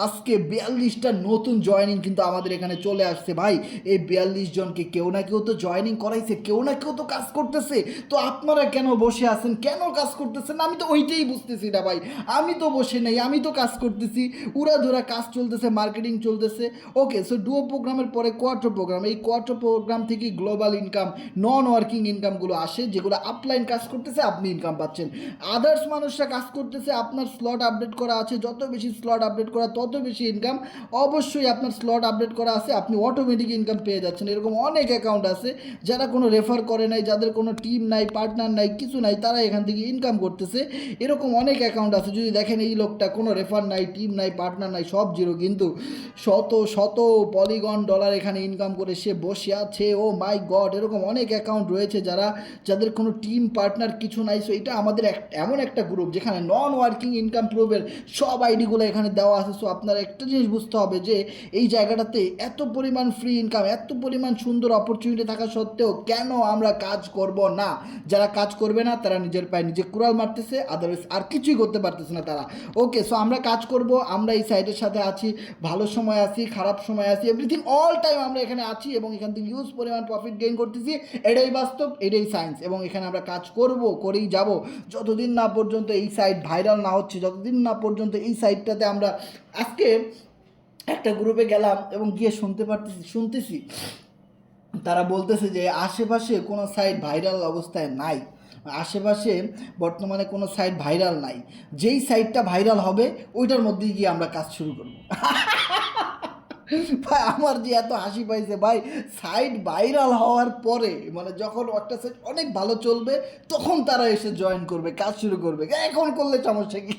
আজকে 42টা নতুন জয়েনিং কিন্তু আমাদের এখানে চলে আসছে ভাই। এই 42 জনকে কেউ না কেউ তো জয়েনিং করাইছে, কেউ না কেউ তো কাজ করতেছে। তো আপনারা কেন বসে আছেন, কেন কাজ করতেছেন? আমি তো ওইটাই বুঝতেছি না ভাই। আমি তো বসে নেই, আমি তো কাজ করতেছি, উড়াধুরা কাজ চলতেছে, মার্কেটিং চলতেছে। ওকে, সো ডুও প্রোগ্রামের পরে কোয়ার্টার প্রোগ্রাম, এই কোয়ার্টার প্রোগ্রাম থেকে গ্লোবাল ইনকাম, নন ওয়ার্কিং ইনকামগুলো আসে, যেগুলো আপলাইন কাজ করতেছে আপনি ইনকাম পাচ্ছেন। আদার্স মানুষরা কাজ করতেছে, আপনার স্লট আপডেট করা আছে, যত বেশি স্লট আপডেট করা তত বেশি ইনকাম। অবশ্যই আপনার স্লট আপডেট করা আছে, আপনি অটোমেটিক ইনকাম পেয়ে যাচ্ছেন। এরকম অনেক অ্যাকাউন্ট আছে যারা কোনো রেফার করে নাই, যাদের কোনো টিম নাই, পার্টনার নাই, কিছু নাই, তারা এখান থেকে ইনকাম করতেছে। এরকম অনেক অ্যাকাউন্ট আছে, যদি দেখেন এই লোকটা কোনো রেফার নাই, টিম নাই, পার্টনার নাই, সব জিরো, কিন্তু শত শত পলিগন ডলার এখানে ইনকাম করে সে বসে আছে। ও মাই গড, এরকম অনেক অ্যাকাউন্ট রয়েছে যাদের কোনো টিম পার্টনার কিছু নাই। সো এটা আমাদের এমন একটা গ্রুপ যেখানে নন ওয়ার্কিং ইনকাম প্রুফের সব আইডিগুলো এখানে দেওয়া আছে। সো আপনার একটা জিনিস বুঝতে হবে যে এই জায়গাটাতে এত পরিমাণ ফ্রি ইনকাম, এত পরিমাণ সুন্দর অপরচুনিটি থাকা সত্ত্বেও কেন আমরা কাজ করব না? যারা কাজ করবে না তারা নিজের পায়ে নিজে কুড়াল মারতেছে, আদারওয়াইজ আর কিছুই করতে পারতেছে না তারা। ওকে, সো আমরা কাজ করব, আমরা এই সাইটের সাথে আছি, ভালো সময় আছি, খারাপ সময় আছি, এভরিথিং অল টাইম আমরা এখানে আছি এবং এখান থেকে ইউজ পরিমাণ প্রফিট গেইন করতেছি। এটাই বাস্তব, এটাই সায়েন্স, এবং এখানে আমরা কাজ করব, করেই যাব যতদিন না পর্যন্ত এই সাইট ভাইরাল না হচ্ছে, যতদিন না পর্যন্ত এই সাইটটাতে আমরা। আজকে একটা গ্রুপে গেলাম এবং গিয়ে শুনতেছি তারা বলতেছে যে আশেপাশে কোনো সাইট ভাইরাল অবস্থায় নাই, আশেপাশে বর্তমানে কোনো সাইট ভাইরাল নাই, যেই সাইটটা ভাইরাল হবে ওইটার মধ্যেই গিয়ে আমরা কাজ শুরু করবো। ভাই আমার যে এত হাসি পাইছে ভাই, সাইট ভাইরাল হওয়ার পরে মানে যখন একটা সাইট অনেক ভালো চলবে তখন তারা এসে জয়েন করবে, কাজ শুরু করবে, এখন করলে সমস্যা কি?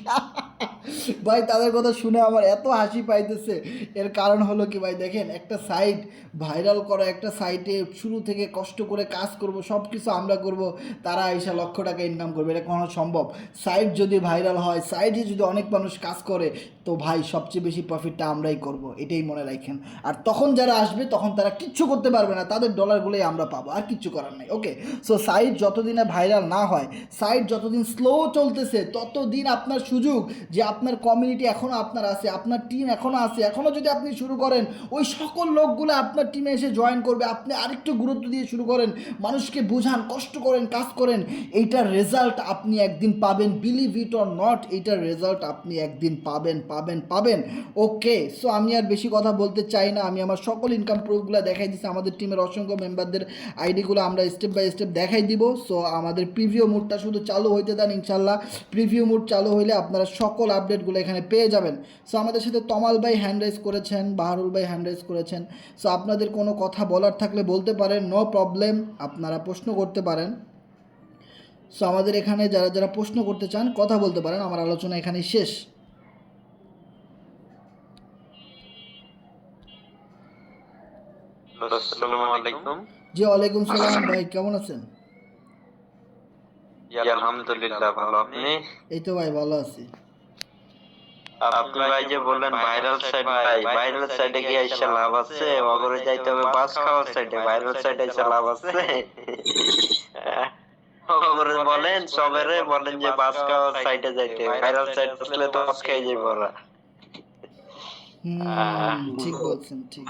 ভাই তাদের কথা শুনে আমার এত হাসি পাইতেছে। এর কারণ হলো কি ভাই, দেখেন একটা সাইট ভাইরাল করা, একটা সাইটে শুরু থেকে কষ্ট করে কাজ করব, সব কিছু আমরা করব, তারা এসে লক্ষ টাকা ইনকাম করবে, এটা কখনো সম্ভব? সাইট যদি ভাইরাল হয়, সাইটে যদি অনেক মানুষ কাজ করে, তো ভাই সবচেয়ে বেশি প্রফিটটা আমরাই করব, এটাই মনে রাখেন। আর তখন যারা আসবে তখন তারা কিচ্ছু করতে পারবে না, তাদের ডলারগুলোই আমরা পাবো, আর কিচ্ছু করার নাই। ওকে, সো সাইট যতদিনে ভাইরাল না হয়, সাইট যতদিন স্লো চলতেছে, ততদিন আপনার সুযোগ যে আপনার কমিউনিটি এখনও আপনার আছে, আপনার টিম এখনও আছে, এখনও যদি আপনি শুরু করেন ওই সকল লোকগুলো আপনার টিমে এসে জয়েন করবে। আপনি আরেকটু গুরুত্ব দিয়ে শুরু করেন, মানুষকে বুঝান, কষ্ট করেন, কাজ করেন, এইটার রেজাল্ট আপনি একদিন পাবেন, বিলিভ ইট অর নট, এইটার রেজাল্ট আপনি একদিন পাবেন পাবেন পাবেন। ওকে, সো আমি আর বেশি কথা বলতে চাই না, আমি আমার সকল ইনকাম প্রুফগুলো দেখাই দিচ্ছি, আমাদের টিমের অসংখ্য মেম্বারদের আইডিগুলো আমরা স্টেপ বাই স্টেপ দেখাই দিব। সো আমাদের প্রিভিউ মুডটা শুধু চালু হইতে দেন, ইনশাল্লাহ প্রিভিউ মুড চালু হইলে আপনারা সকল সকল আপডেটগুলো এখানে পেয়ে যাবেন। সো আমাদের সাথে তমাল ভাই হ্যান্ড রাইজ করেছেন, বাহারুল ভাই হ্যান্ড রাইজ করেছেন। সো আপনাদের কোনো কথা বলার থাকলে বলতে পারেন, নো প্রবলেম, আপনারা প্রশ্ন করতে পারেন। সো আমাদের এখানে যারা যারা প্রশ্ন করতে চান কথা বলতে পারেন, আমার আলোচনা এখানেই শেষ। আসসালামু আলাইকুম। জি ওয়ালাইকুম সালাম ভাই, কেমন আছেন? জি আলহামদুলিল্লাহ, ভালো। আপনি? এই তো ভাই ভালো আছি। আপনি ভাই যে বললেন ভাইরাল সাইড, ভাই ভাইরাল সাইডে গিয়ে এসে লাভ আছে? অগরে যাইতে হবে বাস খাওয়ার সাইডে, ভাইরাল সাইডে এসে লাভ আছে? অগরে বলেন, সবেরে বলেন যে বাস খাওয়ার সাইডে যাইতে, ভাইরাল সাইড আসলে তো বাস খেয়ে যাবে ওরা। ঠিক বলছেন, ঠিক।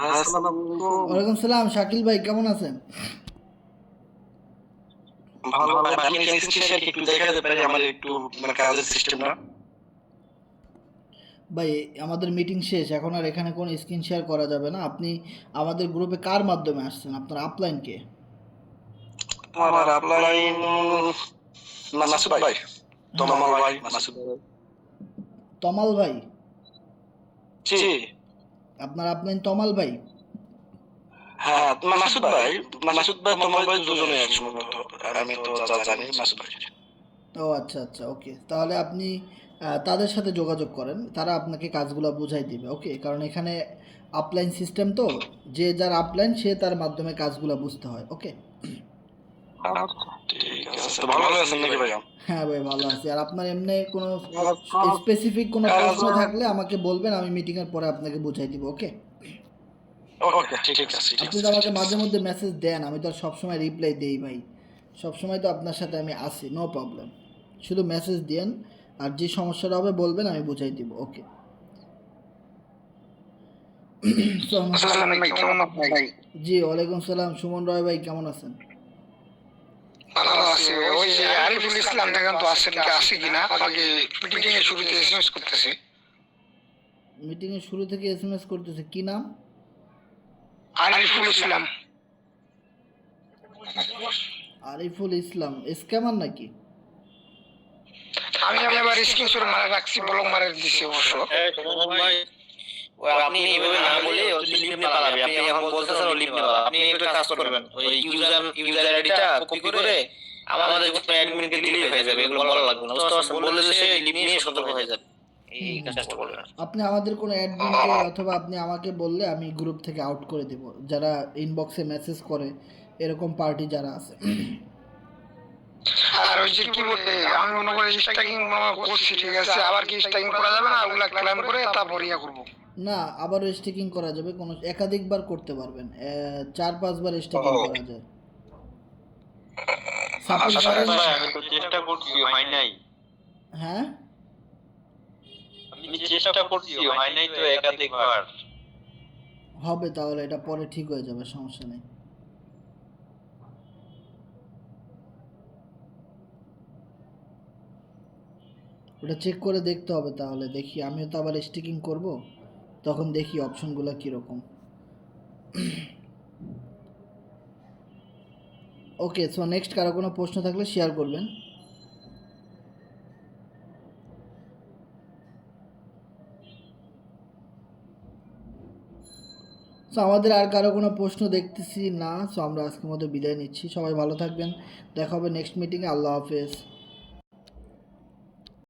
ওয়ালাইকুম সালাম শাকিল ভাই, কেমন আছেন? ভালো ভাই, আমি এক্সেস শেয়ার একটু দেখাতে পারি আমাদের একটু মানে কাজের সিস্টেমটা। ভাই আমাদের মিটিং শেষ, এখন আর এখানে কোনো স্ক্রিন শেয়ার করা যাবে না। আপনি আমাদের গ্রুপে কার মাধ্যমে আসছেন? আপনার আপলাইন কে? আমার আপলাইন মাসুদ ভাই, তমাল ভাই, মাসুদ ভাই। তমাল ভাই? জি আপনার আপলাইন তমাল ভাই? হ্যাঁ, মাসুদ ভাই, তমাল ভাই দুজনে একসঙ্গে। আমি তো যা জানি মাসুদ ভাই। ও আচ্ছা আচ্ছা, ওকে। তাহলে আপনি তাদের সাথে যোগাযোগ করেন, তারা আপনাকে কাজগুলো বুঝাই দিবে। ওকে, কারণ এখানে আপলাইন সিস্টেম তো, যে যার আপলাইন সে তার মাধ্যমে কাজগুলো বুঝতে হয়। ওকে, ঠিক আছে, ভালো আছেন নাকি ভাই? হ্যাঁ ভাই ভালো আছি। আর আপনার এমনি কোনো স্পেসিফিক কোনো প্রশ্ন থাকলে আমাকে বলবেন, আমি মিটিংয়ের পরে আপনাকে বুঝাই দিব। ওকে, ওকে ঠিক আছে। আপনি তো আমাকে মাঝে মধ্যে মেসেজ দেন, আমি তো আর সবসময় রিপ্লাই দেই ভাই, সবসময় তো আপনার সাথে আমি আসি, নো প্রবলেম। শুধু মেসেজ দিয়েন, আর যে সমস্যাটা হবে বলবেন, আমি বুঝাই দিব। ওকে। আসসালামু আলাইকুম ভাই। জি ওয়ালাইকুম সালাম, সুমন রয় ভাই, কেমন আছেন? ভালো আছি। ওই যে আরিফুল ইসলাম দেখেন তো আসেন কি আসে কিনা, আমাকে মিটিং এর শুরুতে এসএমএস করতেছে। মিটিংয়ের শুরু থেকে এসএমএস করতেছে, কি নাম? আরিফুল ইসলাম। আরিফুল ইসলাম স্ক্যামার নাকি? আমি আবার স্ক্রিনশট মারা রাখছি, ব্লক মারা দিছি অবশ্য। আপনি এইভাবে না বলে লিভ নিয়ে পালাবে। আপনি এখন বলতেছেন ও লিভ নিয়ে পালাবে। আপনি একটা কাজ করবেন, ওই ইউজার আইডিটা কপি করে আমাদের কোনো অ্যাডমিনকে দিলেই হয়ে যাবে। এগুলো বলা লাগবে না, বুঝতে পারছেন? বললে যে সে লিভ নিয়ে সতর্ক হয়ে যাবে। এই কাজটা করবেন। আপনি আমাদের কোনো অ্যাডমিনকে অথবা আপনি আমাকে বললে আমি গ্রুপ থেকে আউট করে দেব, যারা ইনবক্সে মেসেজ করে এরকম পার্টি যারা আছে। আর ওই যে কি বলে, আমি মনে করি স্ট্যাকিং করছি, ঠিক আছে, আবার কি স্ট্যাকিং করা যাবে না? ওগুলা ক্লেম করে তারপর ইয়া করব। না, আবারও স্টেকিং করা যাবে, কোনো একাধিকবার করতে পারবেন, 4-5 বার স্টেকিং করা যায়। সাপোজ ধরেন, আমি তো চেষ্টা করছি, হয় নাই। হ্যাঁ আমি চেষ্টা করছি, হয় নাই তো একাধিকবার। হবে, তাহলে এটা পরে ঠিক হয়ে যাবে, সমস্যা নেই। ওটা চেক করে দেখতে হবে, তাহলে দেখি, আমিও তো আবার স্টিকিং করব, তখন দেখি অপশনগুলো কীরকম। ওকে, সো নেক্সট কারো কোনো প্রশ্ন থাকলে শেয়ার করবেন। সো আমাদের আর কারো কোনো প্রশ্ন দেখতেছি না, সো আমরা আজকের মতো বিদায় নিচ্ছি। সবাই ভালো থাকবেন, দেখা হবে নেক্সট মিটিংয়ে। আল্লাহ হাফেজ।